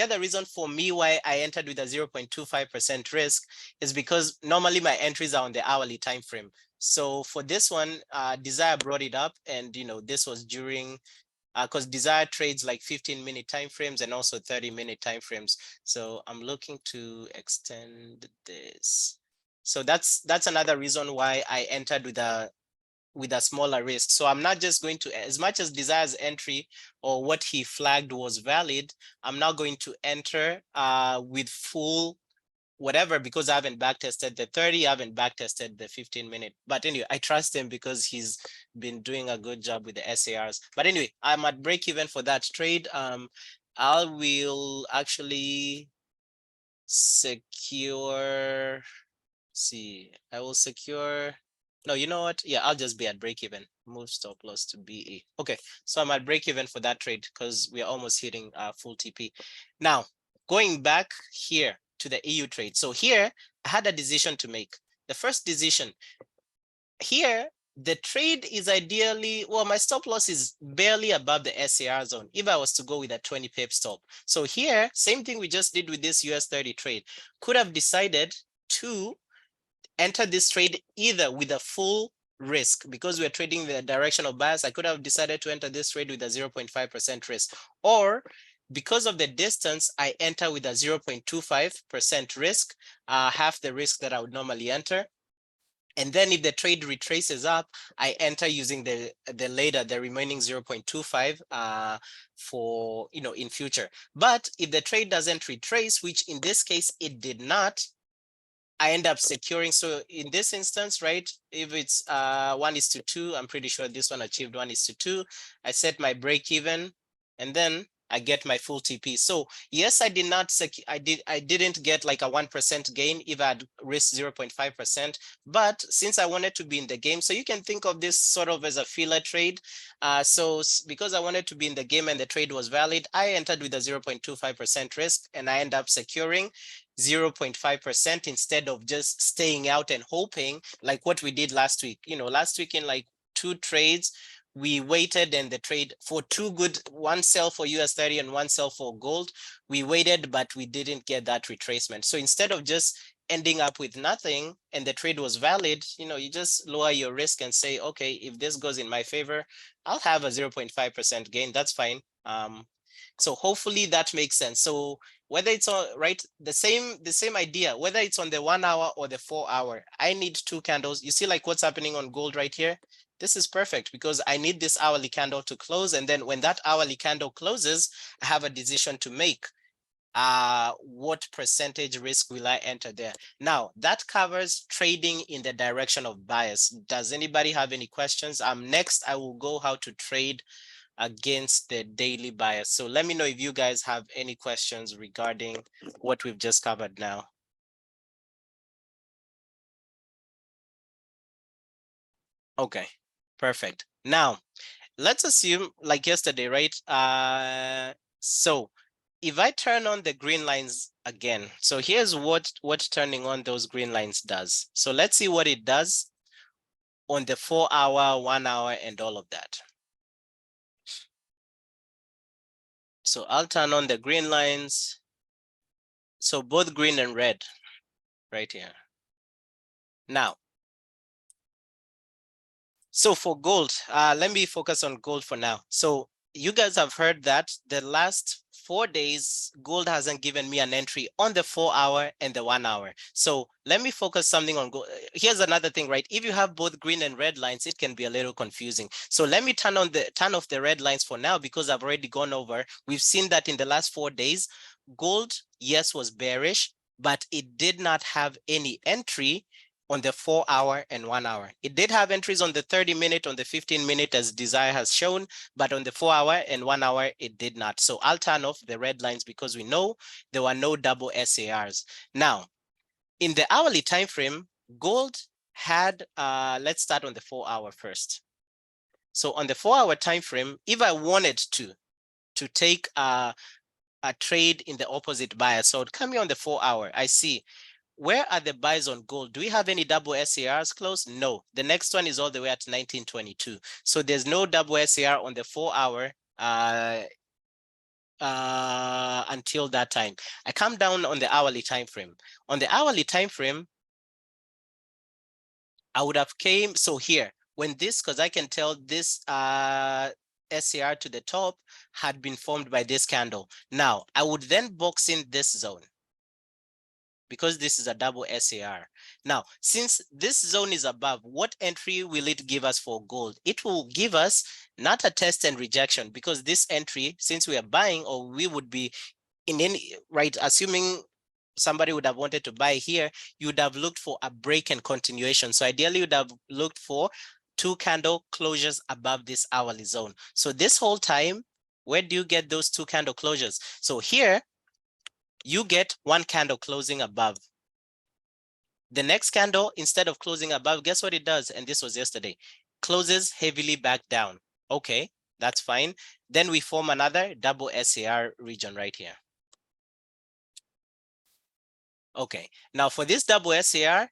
other reason for me why I entered with a 0.25% risk is because normally my entries are on the hourly time frame. So for this one, Desire brought it up, and this was during, because Desire trades like 15-minute time frames and also 30-minute time frames. So I'm looking to extend this. So that's another reason why I entered with a smaller risk. So I'm not just going to, as much as Desire's entry or what he flagged was valid, I'm not going to enter with full whatever, because I haven't backtested the 30, I haven't backtested the 15-minute. But anyway, I trust him because he's been doing a good job with the SARs. But anyway, I'm at break even for that trade. I will actually secure, I will secure, no, you know what? Yeah, I'll just be at break even. Move stop loss to BE. Okay, so I'm at break even for that trade because we are almost hitting full TP. Now, going back here to the EU trade. So here, I had a decision to make. The first decision here, the trade is ideally, well, my stop loss is barely above the SAR zone if I was to go with a 20 pip stop. So here, same thing we just did with this US30 trade. Could have decided to enter this trade either with a full risk, because we're trading the direction of bias. I could have decided to enter this trade with a 0.5% risk, or because of the distance, I enter with a 0.25% risk, half the risk that I would normally enter. And then if the trade retraces up, I enter using the remaining 0.25 for, in future. But if the trade doesn't retrace, which in this case it did not, I end up securing. So in this instance, right, if it's 1:2, I'm pretty sure this one achieved 1:2. I set my break even, and then I get my full TP. So yes, I did not I didn't get like a 1% gain if I had risked 0.5%. But since I wanted to be in the game, so you can think of this sort of as a filler trade. So because I wanted to be in the game and the trade was valid, I entered with a 0.25% risk, and I end up securing 0.5% instead of just staying out and hoping like what we did last week. Last week in like 2 trades, we waited, and the trade for 2 good, 1 sell for US30 and 1 sell for gold. We waited, but we didn't get that retracement. So instead of just ending up with nothing and the trade was valid, you just lower your risk and say, okay, if this goes in my favor, I'll have a 0.5% gain. That's fine. So hopefully that makes sense. So whether it's on, right, the same idea, whether it's on the 1 hour or the 4 hour, I need 2 candles. You see like what's happening on gold right here? This is perfect because I need this hourly candle to close. And then when that hourly candle closes, I have a decision to make. What percentage risk will I enter there? Now that covers trading in the direction of bias. Does anybody have any questions? Next, I will go how to trade against the daily bias. So let me know if you guys have any questions regarding what we've just covered now. Okay, perfect. Now, let's assume like yesterday, right? So if I turn on the green lines again, so here's what turning on those green lines does. So let's see what it does on the 4 hour, 1 hour, and all of that. So I'll turn on the green lines. So both green and red right here. Now, so for gold, let me focus on gold for now. So you guys have heard that the last 4 days, gold hasn't given me an entry on the 4 hour and the 1 hour. So let me focus something on gold. Here's another thing, right? If you have both green and red lines, it can be a little confusing. So let me turn off the red lines for now, because I've already gone over. We've seen that in the last 4 days, gold, yes, was bearish, but it did not have any entry on the 4 hour and 1 hour. It did have entries on the 30-minute, on the 15-minute, as Desire has shown, but on the 4 hour and 1 hour, it did not. So I'll turn off the red lines because we know there were no double SARs. Now, in the hourly time frame, gold had, let's start on the 4 hour first. So on the 4 hour time frame, if I wanted to take a trade in the opposite bias, so it come here on the 4 hour, I see, where are the buys on gold? Do we have any double SARs close? No. The next one is all the way at 1922. So there's no double SAR on the 4 hour until that time. I come down on the hourly time frame. On the hourly time frame, I would have came, so here, when this, because I can tell this SAR to the top had been formed by this candle. Now, I would then box in this zone, because this is a double SAR. Now, since this zone is above, what entry will it give us for gold? It will give us not a test and rejection, because this entry, since we are buying, or we would be in any, right, assuming somebody would have wanted to buy here, you would have looked for a break and continuation. So ideally, you'd have looked for 2 candle closures above this hourly zone. So this whole time, where do you get those 2 candle closures? So here, you get 1 candle closing above. The next candle, instead of closing above, guess what it does? And this was yesterday, closes heavily back down. Okay, that's fine. Then we form another double SAR region right here. Okay, now for this double SAR,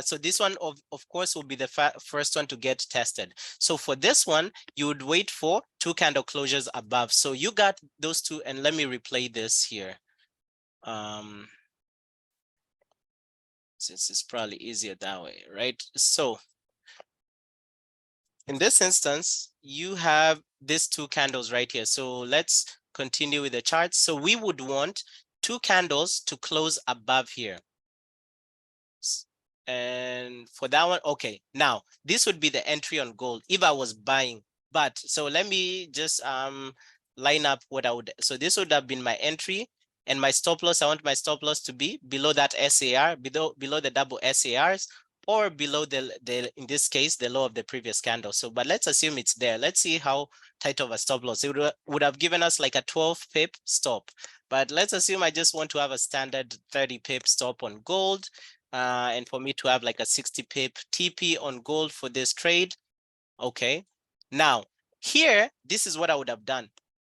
so this one of course will be the first one to get tested. So for this one, you would wait for 2 candle closures above. So you got those 2, and let me replay this here. Since it's probably easier that way, right? So in this instance, you have these 2 candles right here. So let's continue with the chart. So we would want 2 candles to close above here. And for that one, okay, now this would be the entry on gold if I was buying. But so let me just line up what I would, so this would have been my entry, and my stop loss, I want my stop loss to be below that SAR, below the double SARs, or below the in this case, the low of the previous candle. So, but let's assume it's there. Let's see how tight of a stop loss. It would have given us like a 12 pip stop. But let's assume I just want to have a standard 30 pip stop on gold. And for me to have like a 60 pip TP on gold for this trade. Okay, now here, this is what I would have done.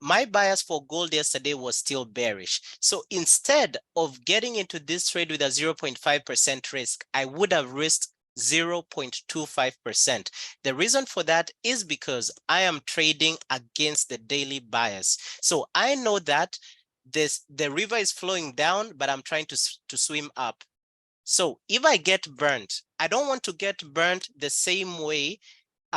My bias for gold yesterday was still bearish. So instead of getting into this trade with a 0.5% risk, I would have risked 0.25%. The reason for that is because I am trading against the daily bias. So I know that the river is flowing down, but I'm trying to swim up. So if I get burnt, I don't want to get burnt the same way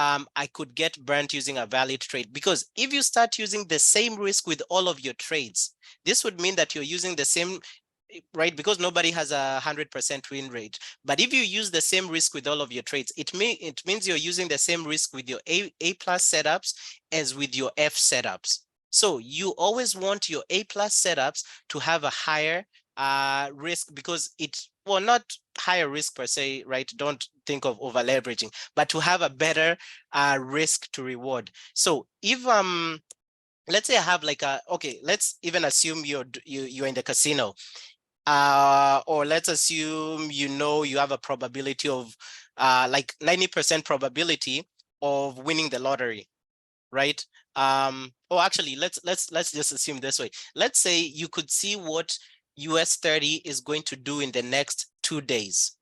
I could get burnt using a valid trade, because if you start using the same risk with all of your trades, this would mean that you're using the same, right? Because nobody has 100% win rate. But if you use the same risk with all of your trades, it means you're using the same risk with your A+ setups as with your F setups. So you always want your A+ setups to have a higher risk, because well, not higher risk per se, right? Don't think of over leveraging, but to have a better risk to reward. So if let's say I have like okay, let's even assume you're in the casino, or let's assume you have a probability of like 90% probability of winning the lottery, right? Oh, actually, let's just assume this way. Let's say you could see what US 30 is going to do in the next 2 days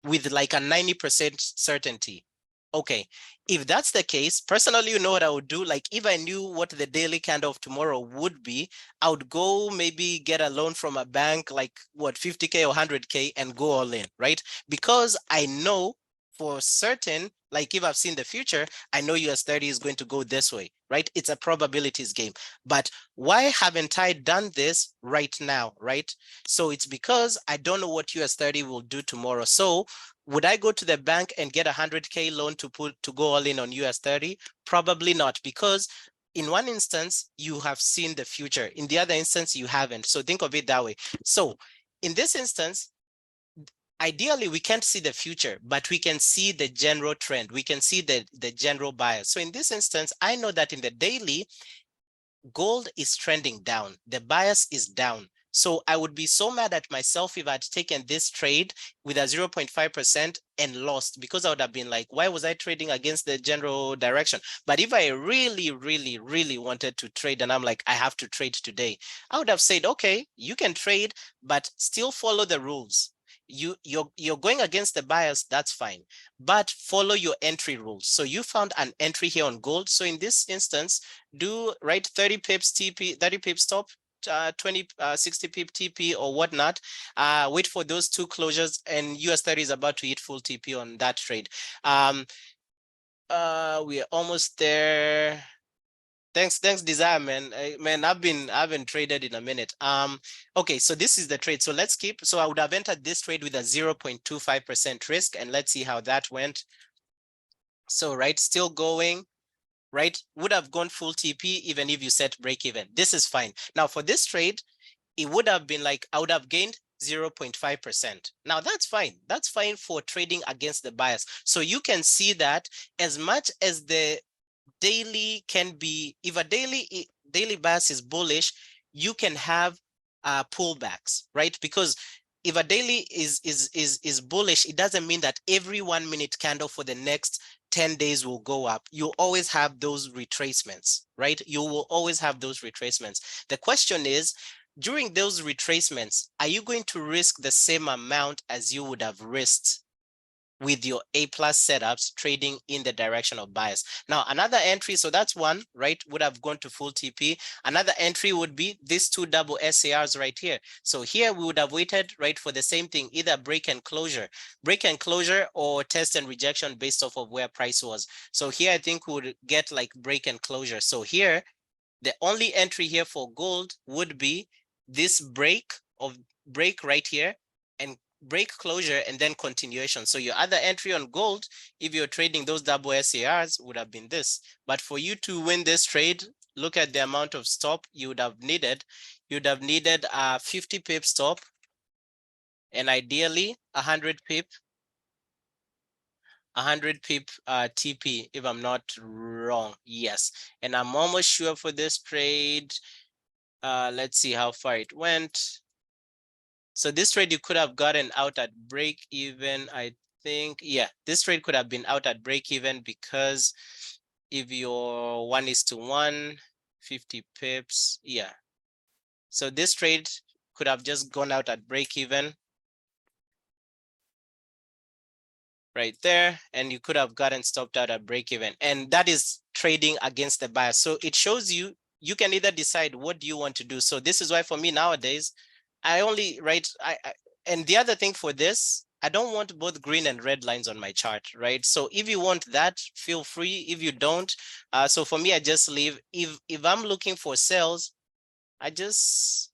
with like a 90% certainty. Okay, if that's the case, personally, you know what I would do? Like if I knew what the daily candle of tomorrow would be, I would go maybe get a loan from a bank, like what, 50K or 100K and go all in, right? Because I know for certain, like if I've seen the future, I know US30 is going to go this way, right? It's a probabilities game. But why haven't I done this right now, right? So it's because I don't know what US30 will do tomorrow. So would I go to the bank and get a 100K loan to go all in on US30? Probably not, because in one instance, you have seen the future. In the other instance, you haven't. So think of it that way. So in this instance, ideally, we can't see the future, but we can see the general trend. We can see the general bias. So in this instance, I know that in the daily, gold is trending down. The bias is down. So I would be so mad at myself if I'd taken this trade with a 0.5% and lost, because I would have been like, why was I trading against the general direction? But if I really, really, really wanted to trade and I'm like, I have to trade today, I would have said, okay, you can trade, but still follow the rules. You're going against the bias, that's fine, but follow your entry rules. So you found an entry here on gold. So in this instance, do right 30 pips TP, 30 pips stop, 20 60 pip TP or whatnot. Wait for those two closures, and US30 is about to hit full TP on that trade. We are almost there. Thanks, Desire, man. Man, I haven't traded in a minute. Okay, so this is the trade. So let's keep. So I would have entered this trade with a 0.25% risk, and let's see how that went. So right, still going. Right, would have gone full TP even if you set break even. This is fine. Now for this trade, it would have been like I would have gained 0.5%. Now that's fine. That's fine for trading against the bias. So you can see that as much as the daily can be, if a daily bias is bullish, you can have pullbacks, right? Because if a daily is bullish, it doesn't mean that every 1 minute candle for the next 10 days will go up. You always have those retracements, right? You will always have those retracements. The question is, during those retracements, are you going to risk the same amount as you would have risked with your A+ setups trading in the direction of bias? Now, another entry, so that's one, right, would have gone to full TP. Another entry would be these two double SARs right here. So here we would have waited, right, for the same thing, either break and closure or test and rejection based off of where price was. So here I think we would get like break and closure. So here, the only entry here for gold would be this break right here and break closure and then continuation. So your other entry on gold, if you're trading those double SARs, would have been this. But for you to win this trade, look at the amount of stop you would have needed. You'd have needed a 50 pip stop and ideally 100 pip TP, if I'm not wrong. Yes, and I'm almost sure for this trade. Let's see how far it went. So this trade you could have gotten out at break even, I think. Yeah, this trade could have been out at break even, because if you're 1:1, 50 pips, yeah. So this trade could have just gone out at break even right there, and you could have gotten stopped out at break even, and that is trading against the bias. So it shows you can either decide what do you want to do. So this is why for me nowadays, I only write, and the other thing for this, I don't want both green and red lines on my chart, right? So if you want that, feel free. If you don't, so for me, I just leave. If I'm looking for sales, I just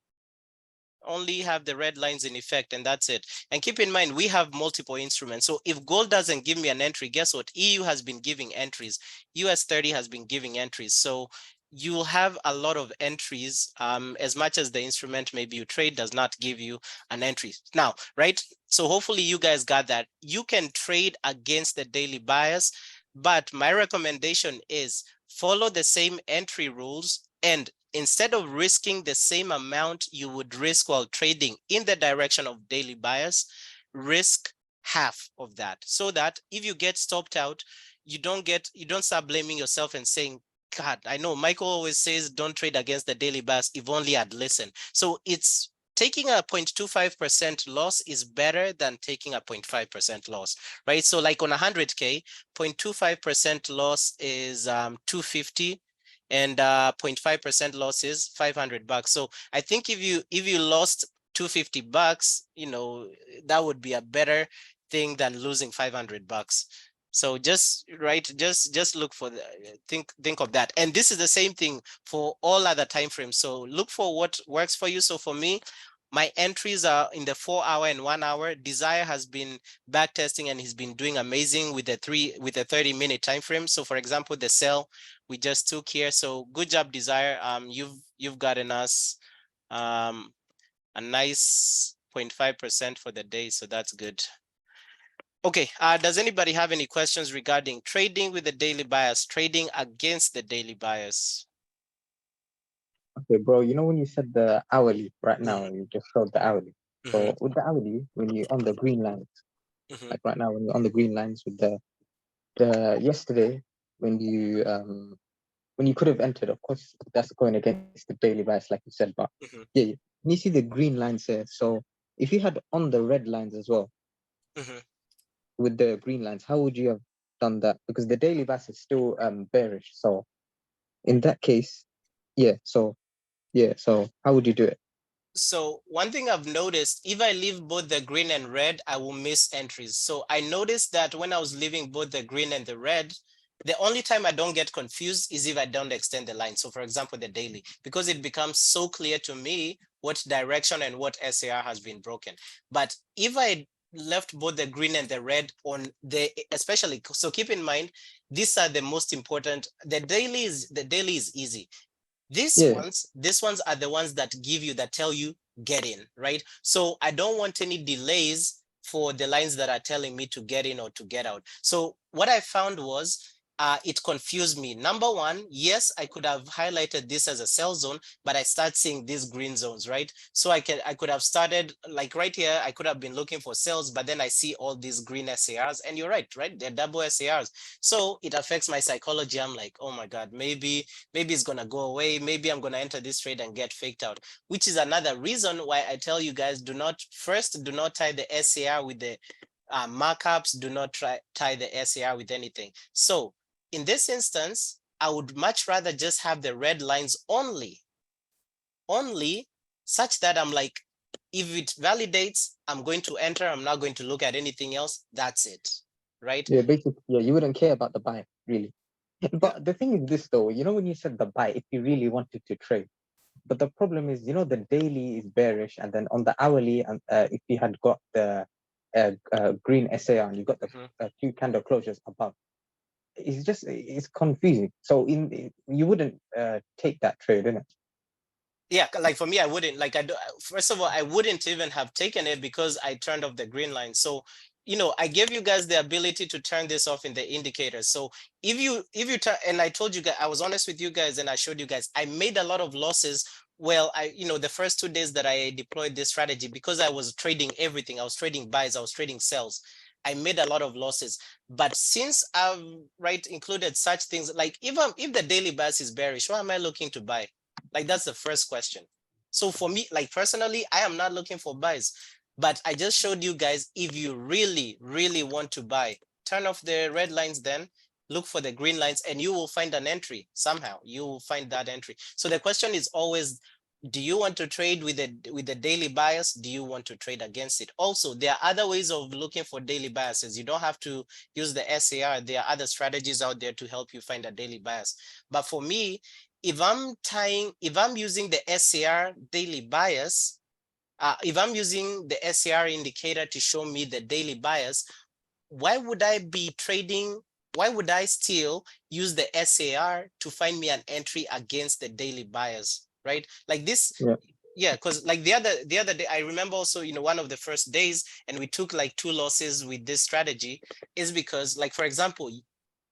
only have the red lines in effect, and that's it. And keep in mind, we have multiple instruments. So if gold doesn't give me an entry, guess what? EU has been giving entries. US30 has been giving entries. So you'll have a lot of entries, as much as the instrument maybe you trade does not give you an entry. Now, right? So hopefully you guys got that. You can trade against the daily bias, but my recommendation is follow the same entry rules, and instead of risking the same amount you would risk while trading in the direction of daily bias, risk half of that, so that if you get stopped out, you don't start blaming yourself and saying, God, I know Michael always says don't trade against the daily bias, if only I'd listened. So it's taking a 0.25% loss is better than taking a 0.5% loss, right? So like on 100K, 0.25% loss is 250, and 0.5% loss is $500. So I think if you lost $250, that would be a better thing than losing $500. So just look for think of that. And this is the same thing for all other time frames. So look for what works for you. So for me, my entries are in the 4 hour and 1 hour. Desire has been back testing and he's been doing amazing with the 30-minute time frame. So for example, the sell we just took here. So good job, Desire. You've gotten us a nice 0.5% for the day. So that's good. Okay, does anybody have any questions regarding trading with the daily bias, trading against the daily bias? Okay, bro, you know when you said the hourly right now, you just showed the hourly. So with the hourly, when you're on the green lines, like right now, when you're on the green lines with the yesterday, when you could have entered, of course, that's going against the daily bias, like you said, but yeah, you see the green lines here. So if you had on the red lines as well, with the green lines, how would you have done that? Because the daily bias is still bearish. So in that case, so how would you do it? So one thing I've noticed, if I leave both the green and red, I will miss entries. So I noticed that when I was leaving both the green and the red, the only time I don't get confused is if I don't extend the line. So for example, the daily, because it becomes so clear to me what direction and what SAR has been broken. But if I left both the green and the red on the, especially, so keep in mind, these are the most important. The daily is easy. These ones are the ones that tell you get in, right? So I don't want any delays for the lines that are telling me to get in or to get out. So what I found was it confused me. Number one, yes, I could have highlighted this as a sell zone, but I start seeing these green zones, right? So I could have started like right here. I could have been looking for sells, but then I see all these green SARs, and you're right? They're double SARs. So it affects my psychology. I'm like, oh my God, maybe it's gonna go away. Maybe I'm gonna enter this trade and get faked out, which is another reason why I tell you guys, do not tie the SAR with the markups. Do not tie the SAR with anything. So in this instance, I would much rather just have the red lines only such that I'm like, if it validates, I'm going to enter. I'm not going to look at anything else. That's it, right? Yeah, basically, you wouldn't care about the buy, really. But the thing is this, though, when you said the buy, if you really wanted to trade, but the problem is, the daily is bearish, and then on the hourly, and if you had got the green SAR and you got the few candle closures above, it's confusing. So you wouldn't take that trade, innit? Yeah, like for me, I wouldn't. Like first of all, I wouldn't even have taken it because I turned off the green line. So I gave you guys the ability to turn this off in the indicators. So if you turn, and I told you guys, I was honest with you guys, and I showed you guys, I made a lot of losses. Well, the first 2 days that I deployed this strategy, because I was trading everything. I was trading buys, I was trading sells. I made a lot of losses. But since I've included such things, like if the daily bias is bearish, why am I looking to buy? Like, that's the first question. So for me, like personally, I am not looking for buys, but I just showed you guys, if you really, really want to buy, turn off the red lines, then look for the green lines, and you will find an entry somehow. You will find that entry. So the question is always, do you want to trade with the daily bias? Do you want to trade against it? Also, there are other ways of looking for daily biases. You don't have to use the SAR. There are other strategies out there to help you find a daily bias. But for me, if I'm using the SAR daily bias, if I'm using the SAR indicator to show me the daily bias, why would I be trading? Why would I still use the SAR to find me an entry against the daily bias, right? Like this. Yeah, because like the other day, I remember also, one of the first days, and we took like 2 losses with this strategy, is because, like, for example,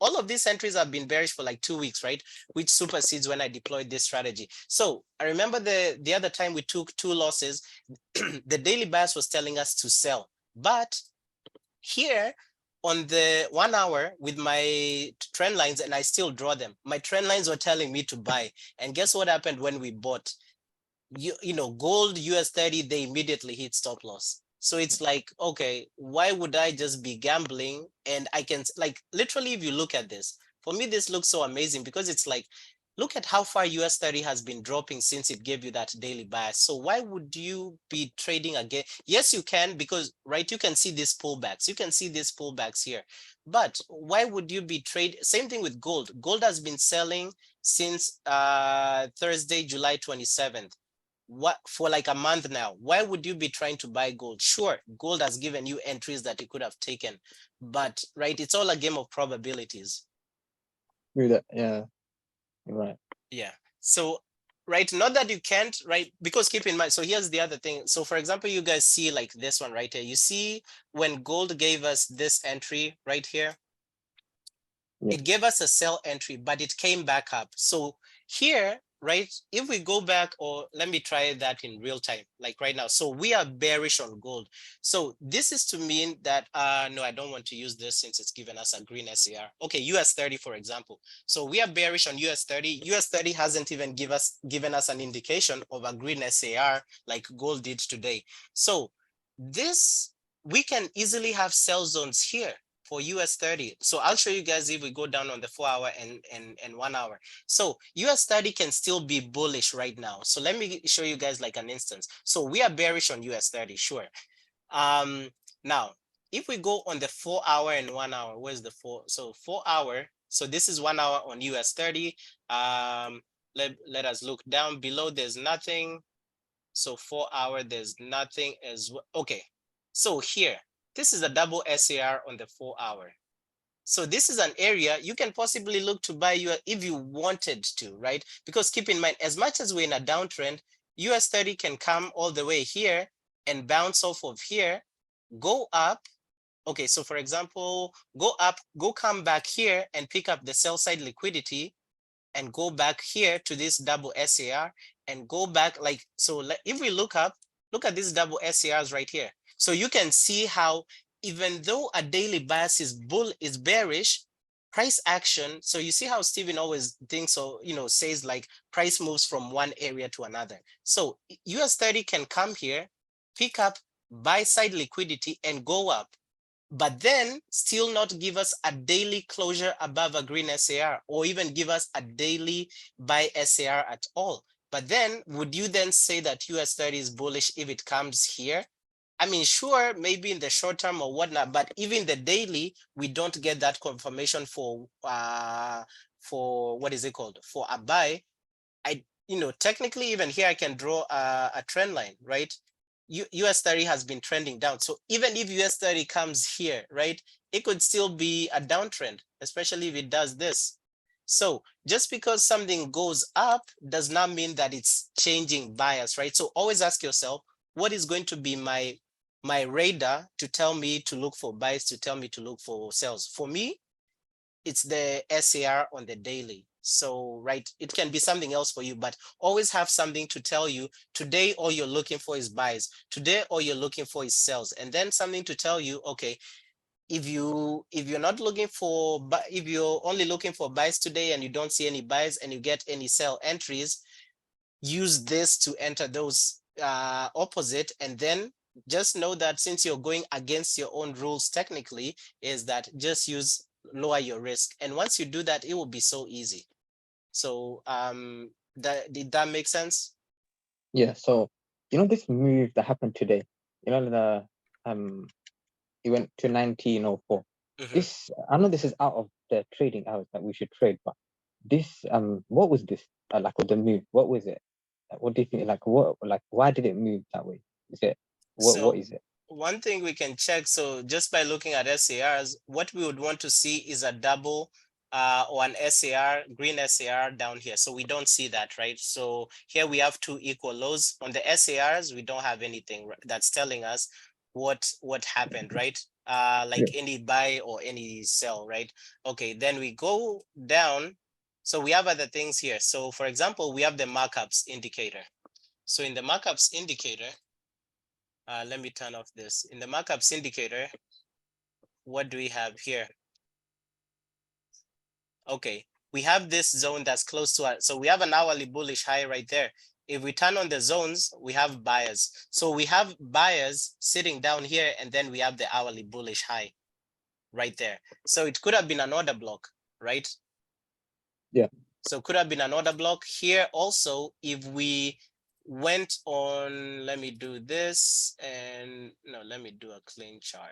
all of these entries have been bearish for like 2 weeks, right? Which supersedes when I deployed this strategy. So I remember the other time we took 2 losses, the daily bias was telling us to sell. But here on the 1 hour with my trend lines, and I still draw them, my trend lines were telling me to buy. And guess what happened when we bought? you know, gold, US 30, they immediately hit stop loss. So it's like, okay, why would I just be gambling? And I can, like, literally, if you look at this, for me, this looks so amazing because it's like, look at how far US 30 has been dropping since it gave you that daily bias. So why would you be trading again? Yes, you can, because, right, you can see these pullbacks. You can see these pullbacks here. But why would you be trade? Same thing with gold. Gold has been selling since Thursday, July 27th. What, for like a month now? Why would you be trying to buy gold? Sure, gold has given you entries that you could have taken, but right, it's all a game of probabilities. Yeah, you're right. Yeah. So, right, not that you can't, right, because keep in mind, so here's the other thing. So for example, you guys see like this one right here. You see when gold gave us this entry right here, Yeah. it gave us a sell entry, but it came back up. So here, right, if we go back, or let me try that in real time, like right now. So we are bearish on gold. So this is to mean that, no, I don't want to use this since it's given us a green SAR. Okay, US 30, for example. So we are bearish on US 30. US 30 hasn't even given us an indication of a green SAR like gold did today. So this, we can easily have sell zones here for US 30. So I'll show you guys if we go down on the 4 hour and 1 hour. So US 30 can still be bullish right now. So let me show you guys like an instance. So we are bearish on US 30, sure. Now, if we go on the 4 hour and 1 hour, where's the 4? So 4 hour, so this is 1 hour on US 30. Let us look down below, there's nothing. So 4 hour, there's nothing as well. Okay, so here, this is a double SAR on the 4 hour. So this is an area you can possibly look to buy if you wanted to, right? Because keep in mind, as much as we're in a downtrend, US 30 can come all the way here and bounce off of here, go up. Okay, so for example, go up, go come back here and pick up the sell side liquidity and go back here to this double SAR and go back like, so if we look up, look at these double SARs right here. So you can see how even though a daily bias is bearish, price action, so you see how Steven always thinks, or says like price moves from one area to another. So US 30 can come here, pick up buy side liquidity and go up, but then still not give us a daily closure above a green SAR, or even give us a daily buy SAR at all. But then would you then say that US 30 is bullish if it comes here? I mean, sure, maybe in the short term or whatnot, but even the daily, we don't get that confirmation for what is it called? For a buy. Technically even here I can draw a trend line, right? US 30 has been trending down. So even if US 30 comes here, right, it could still be a downtrend, especially if it does this. So just because something goes up does not mean that it's changing bias, right? So always ask yourself, what is going to be my radar to tell me to look for buys, to tell me to look for sells? For me, it's the SAR on the daily. So, right, it can be something else for you, but always have something to tell you today all you're looking for is buys. Today all you're looking for is sells. And then something to tell you, okay, if you're not looking for, but if you're only looking for buys today and you don't see any buys and you get any sell entries, use this to enter those opposite. And then just know that since you're going against your own rules, technically, is that just lower your risk. And once you do that, it will be so easy. So did that make sense? Yeah, so this move that happened today, the it went to 1904. This, I know this is out of the trading hours that we should trade, but this what was this like with the move? What was it? What do you think? Why did it move that way? Is it what is it? One thing we can check, so just by looking at SARs, what we would want to see is a double or an SAR, green SAR down here. So we don't see that, right? So here we have two equal lows. On the SARs, we don't have anything that's telling us what happened, right? Like any buy or any sell, right? Okay, then we go down. So we have other things here. So for example, we have the markups indicator. So in the markups indicator, let me turn off this. In the markups indicator, what do we have here? Okay, we have this zone that's close to us. So we have an hourly bullish high right there. If we turn on the zones, we have buyers. So we have buyers sitting down here, and then we have the hourly bullish high right there. So it could have been an order block, right? Yeah. So could have been an order block here also. If we went on, let me do this, and no, let me do a clean chart.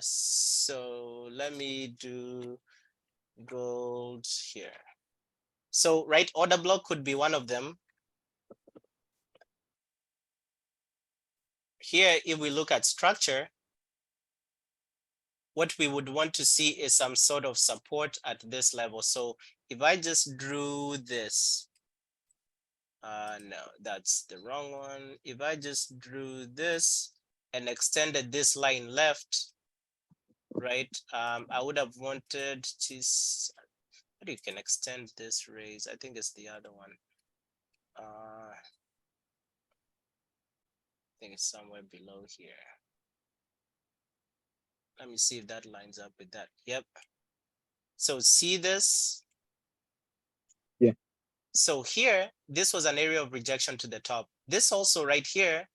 So let me do gold here. So, right, order block could be one of them. Here, if we look at structure, what we would want to see is some sort of support at this level. So if I just drew this, no, that's the wrong one. If I just drew this and extended this line left, right, I would have wanted to, how you can extend this raise? I think it's the other one. I think it's somewhere below here. Let me see if that lines up with that. Yep. So see this? Yeah. So here, this was an area of rejection to the top. This also right here,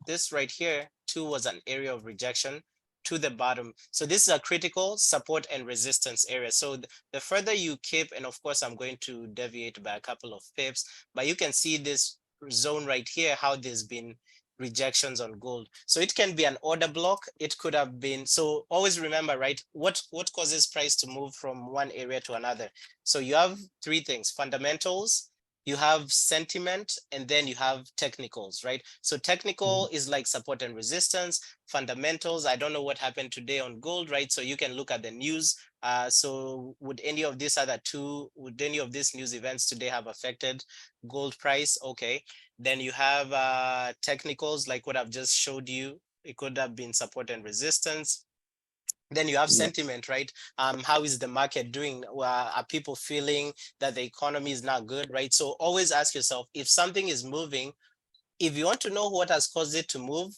this right here too was an area of rejection to the bottom. So this is a critical support and resistance area. So the further you keep, and of course I'm going to deviate by a couple of pips, but you can see this zone right here, how there's been rejections on gold. So it can be an order block. It could have been, so always remember, right, what causes price to move from one area to another? So you have three things: fundamentals, you have sentiment, and then you have technicals, right? So technical is like support and resistance. Fundamentals, I don't know what happened today on gold, right? So you can look at the news. So would any of these would any of these news events today have affected gold price? Okay. Then you have technicals, like what I've just showed you. It could have been support and resistance. Then you have sentiment, right? How is the market doing? Are people feeling that the economy is not good, right? So always ask yourself, if something is moving, if you want to know what has caused it to move,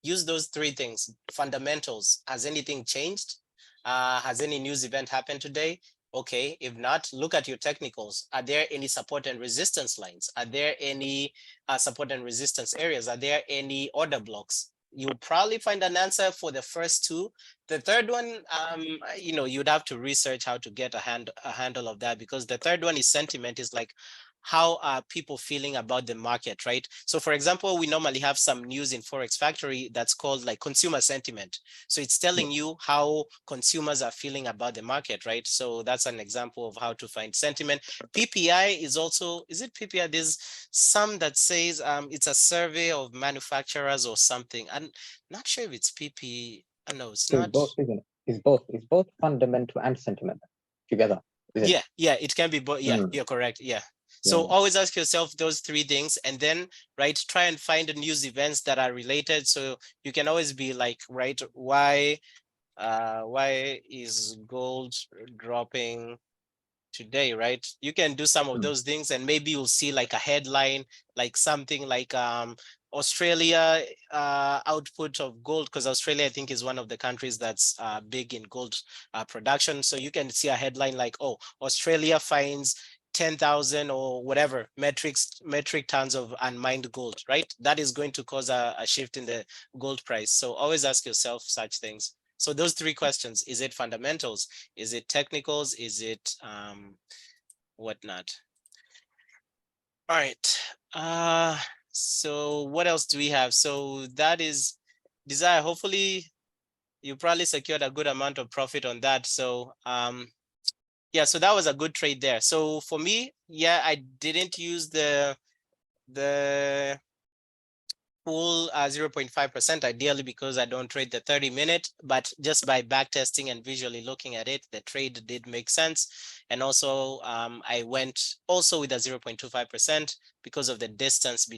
use those three things. Fundamentals, has anything changed? Has any news event happened today? Okay, if not, look at your technicals. Are there any support and resistance lines? Are there any support and resistance areas? Are there any order blocks? You'll probably find an answer for the first two. The third one, you'd have to research how to get a handle of that, because the third one is sentiment, is like, how are people feeling about the market, right? So for example, we normally have some news in Forex Factory that's called like consumer sentiment. So it's telling you how consumers are feeling about the market, right? So that's an example of how to find sentiment. PPI is also, is it PPI? There's some that says it's a survey of manufacturers or something. I'm not sure if it's PP. No, it's So not. it's both, isn't it? It's both. It's both fundamental and sentiment together. Yeah, it can be both. Yeah, you're correct. Yeah. So always ask yourself those three things, and then, right, try and find the news events that are related. So you can always be like, right, why is gold dropping today, right? You can do some of those things, and maybe you'll see like a headline, like something like Australia output of gold, because Australia, I think, is one of the countries that's big in gold production. So you can see a headline like, oh, Australia finds 10,000 or whatever metric tons of unmined gold, right? That is going to cause a shift in the gold price. So always ask yourself such things. So those three questions: is it fundamentals? Is it technicals? Is it whatnot? All right. So what else do we have? So that is Desire. Hopefully you probably secured a good amount of profit on that. So yeah, so that was a good trade there. So for me, yeah, I didn't use the full 0.5% ideally, because I don't trade the 30-minute, but just by back testing and visually looking at it, the trade did make sense. And also I went also with a 0.25% because of the distance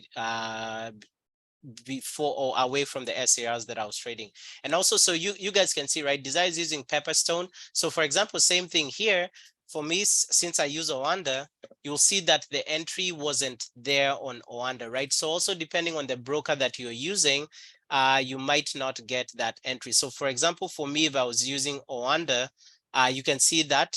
before or away from the SARs that I was trading. And also, so you guys can see, right, Desire is using Pepperstone. So for example, same thing here. For me, since I use Oanda, you'll see that the entry wasn't there on Oanda, right? So also depending on the broker that you're using, you might not get that entry. So for example, for me, if I was using Oanda, you can see that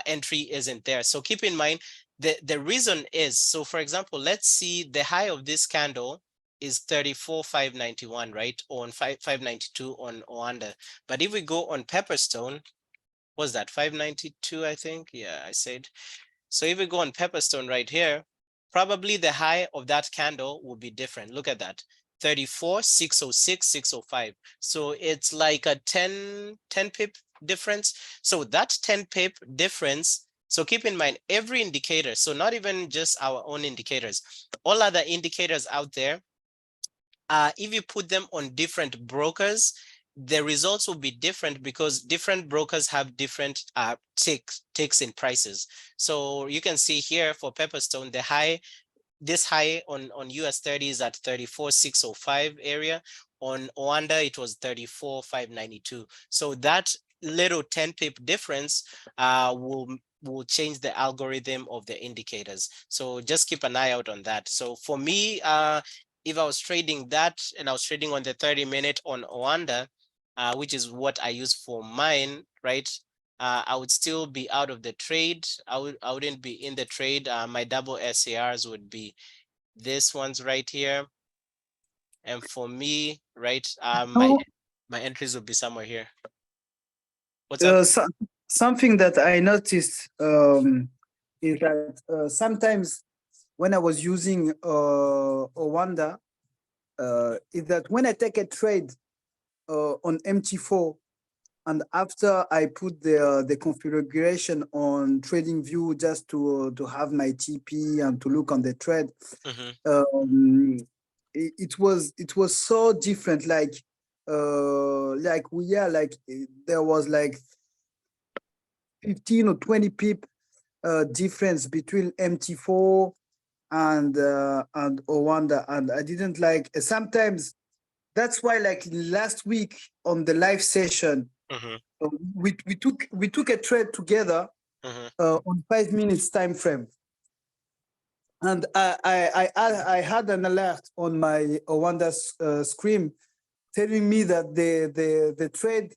entry isn't there. So keep in mind, The reason is, so for example, let's see the high of this candle is 34,591, right? On 592 on Oanda. But if we go on Pepperstone, what's that? 592, I think. Yeah, I said. So if we go on Pepperstone right here, probably the high of that candle will be different. Look at that. 34, 606, 605. So it's like a 10 pip difference. So that 10 pip difference, so keep in mind every indicator, so not even just our own indicators, all other indicators out there, if you put them on different brokers, the results will be different because different brokers have different takes in prices. So you can see here for Pepperstone, the high, this high on US 30 is at 34,605 area. On Oanda, it was 34,592. So that little 10 pip difference will change the algorithm of the indicators. So just keep an eye out on that. So for me, if I was trading that and I was trading on the 30-minute on Oanda, which is what I use for mine, right? I would still be out of the trade. I wouldn't be in the trade. My double SARs would be this ones right here. And for me, right, my entries would be somewhere here. What's up? Something that I noticed is that sometimes when I was using Oanda, is that when I take a trade on MT4, and after I put the configuration on TradingView just to have my TP and to look on the trade, it was so different. Like there was like 15 or 20 pip difference between MT4 and Oanda, and I didn't like. Sometimes that's why, like last week on the live session, we took a trade together on 5 minutes time frame, and I had an alert on my Oanda screen telling me that the trade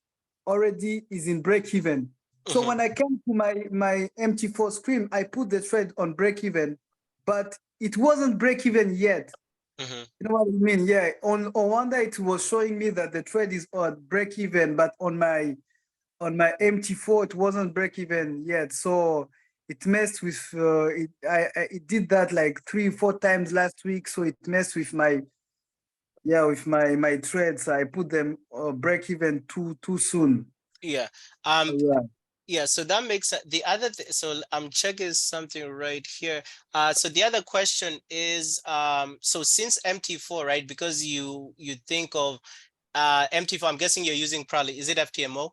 already is in break even. So when I came to my MT4 screen, I put the trade on break even, but it wasn't break even yet. You know what I mean? Yeah. On Oanda, it was showing me that the trade is on break even, but on my MT4, it wasn't break even yet. So it messed with it did that like 3-4 times last week. So it messed with my trades. I put them break even too soon. Yeah. Yeah, so that makes the other so I'm checking something right here. So the other question is, so since MT4, right? Because you think of MT4, I'm guessing you're using probably, is it FTMO?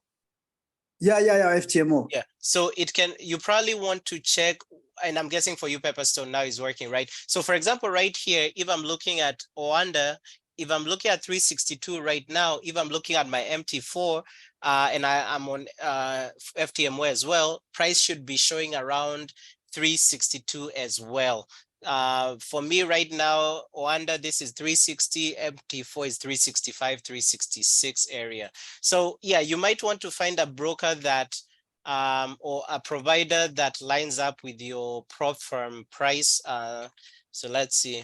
Yeah, FTMO. Yeah, so you probably want to check, and I'm guessing for you Pepperstone now is working, right? So for example, right here, if I'm looking at Oanda, if I'm looking at 362 right now, if I'm looking at my MT4, and I'm on FTMO as well, price should be showing around 362 as well. For me right now, Oanda, this is 360, MT4 is 365, 366 area. So yeah, you might want to find a broker that or a provider that lines up with your prop firm price. So let's see.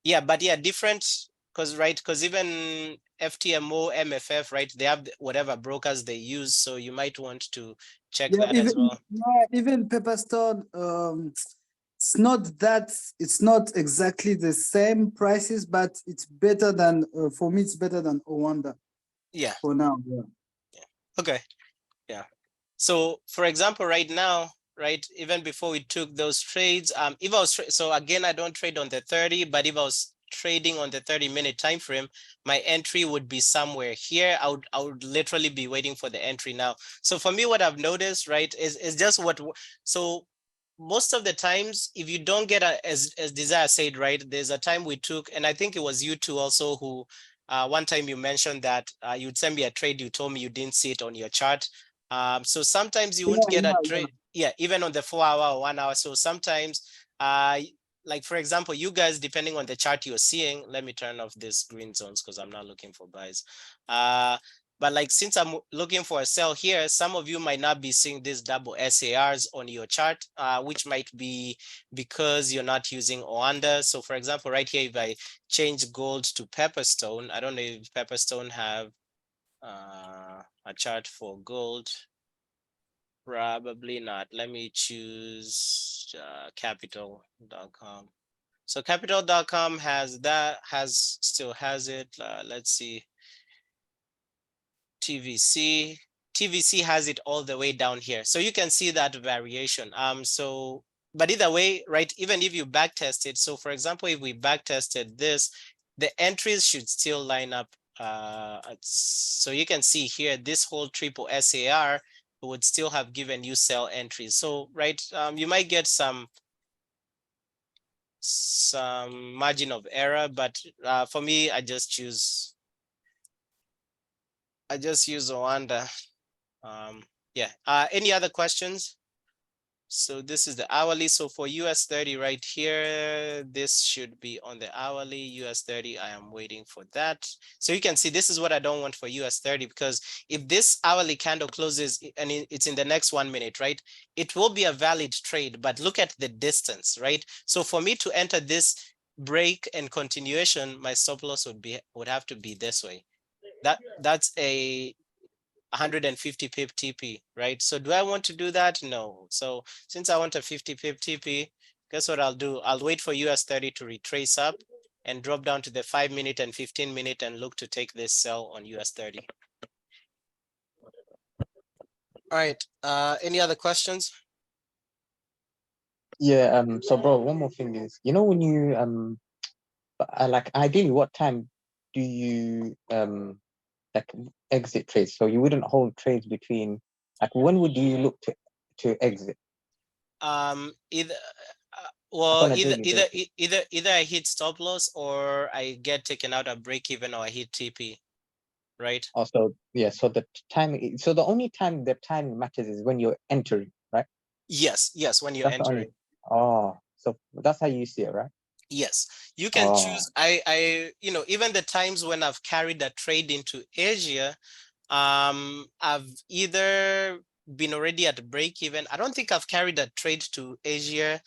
Yeah, but yeah, different because even FTMO, MFF, right? They have whatever brokers they use, so you might want to check that as well. Yeah, even Pepperstone, it's not exactly the same prices, but it's better than for me. It's better than Oanda. Yeah. For now, yeah. Okay. Yeah. So for example, right now, right, even before we took those trades, if I was so again, I don't trade on the 30, but if I was trading on the 30-minute time frame, my entry would be somewhere here. I would literally be waiting for the entry now. So for me, what I've noticed, right, is just so most of the times, if you don't get as Desire said, right, there's a time we took, and I think it was you two also who one time you mentioned that you'd send me a trade, you told me you didn't see it on your chart. So sometimes you won't get a trade, even on the 4 hour or 1 hour. So sometimes, like for example, you guys, depending on the chart you're seeing, let me turn off these green zones because I'm not looking for buys. But like, since I'm looking for a sell here, some of you might not be seeing these double SARs on your chart, which might be because you're not using Oanda. So for example, right here, if I change gold to Pepperstone, I don't know if Pepperstone have a chart for gold. Probably not. Let me choose capital.com. So capital.com still has it. Let's see. TVC. TVC has it all the way down here. So you can see that variation. But either way, right, even if you back test it, so for example, if we back tested this, the entries should still line up. So you can see here, this whole triple SAR would still have given you sell entries. So, right, you might get some margin of error, but for me, I just use Oanda. Yeah. Any other questions? So this is the hourly. So for US 30 right here, this should be on the hourly. US 30, I am waiting for that. So you can see this is what I don't want for US 30, because if this hourly candle closes and it's in the next 1 minute, right, it will be a valid trade, but look at the distance, right? So for me to enter this break and continuation, my stop loss would have to be this way. That's a 150 pip TP, right? So do I want to do that? No. So since I want a 50 pip TP, guess what I'll do? I'll wait for US 30 to retrace up and drop down to the 5-minute and 15-minute and look to take this sell on US 30. All right. Any other questions? Yeah. So, bro, one more thing is, you know, when you like, ideally, what time do you like exit trades? So you wouldn't hold trades between, like, when would you look to exit? Either Like on a either daily either basis. either I hit stop loss or I get taken out at break even or I hit TP, right? Also, yeah. So the time. So the only time the time matters is when you're entering, right? Yes, when you're That's the only. entering. Oh, so that's how you see it, right? Yes, you can Oh, choose. Even the times when I've carried a trade into Asia, I've either been already at break even. I don't think I've carried a trade to Asia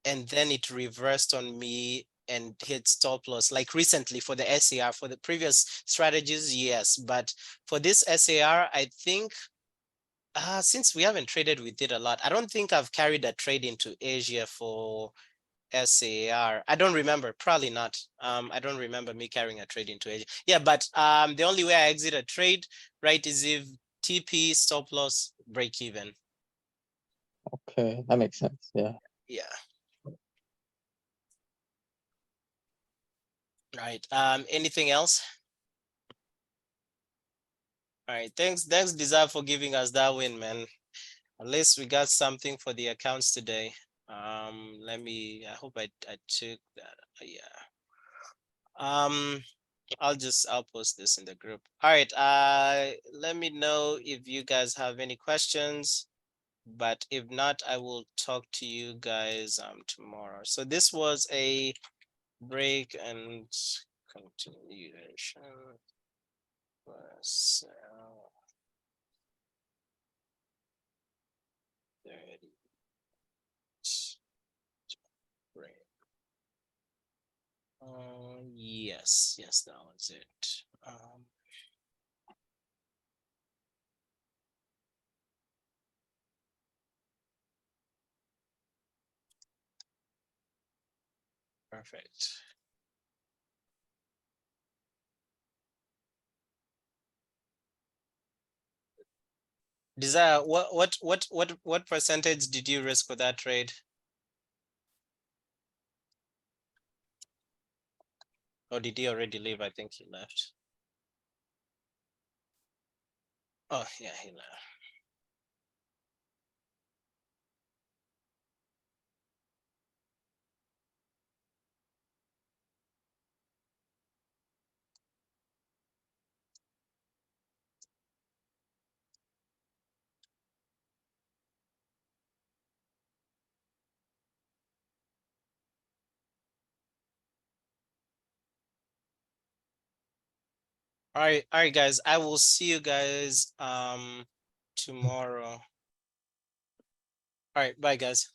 and then it reversed on me and hit stop loss. Like recently for the SAR, for the previous strategies, yes. But for this SAR, I think since we haven't traded with it a lot, I don't think I've carried a trade into Asia for SAR. I don't remember, probably not. I don't remember me carrying a trade into Asia. Yeah, but the only way I exit a trade, right, is if TP, stop loss, break even. okay, that makes sense. Yeah. Yeah. Right. Anything else? All right. Thanks, Desire, for giving us that win, man. At least we got something for the accounts today. I hope I took that. Yeah. I'll post this in the group. All right. Let me know if you guys have any questions, but if not, I will talk to you guys tomorrow. So this was a break and continuation. Sell 30 break. Yes, that was it. Perfect. Desire, what percentage did you risk for that trade? Or did he already leave? I think he left. Oh yeah, he left. All right, guys. I will see you guys tomorrow. All right, bye, guys.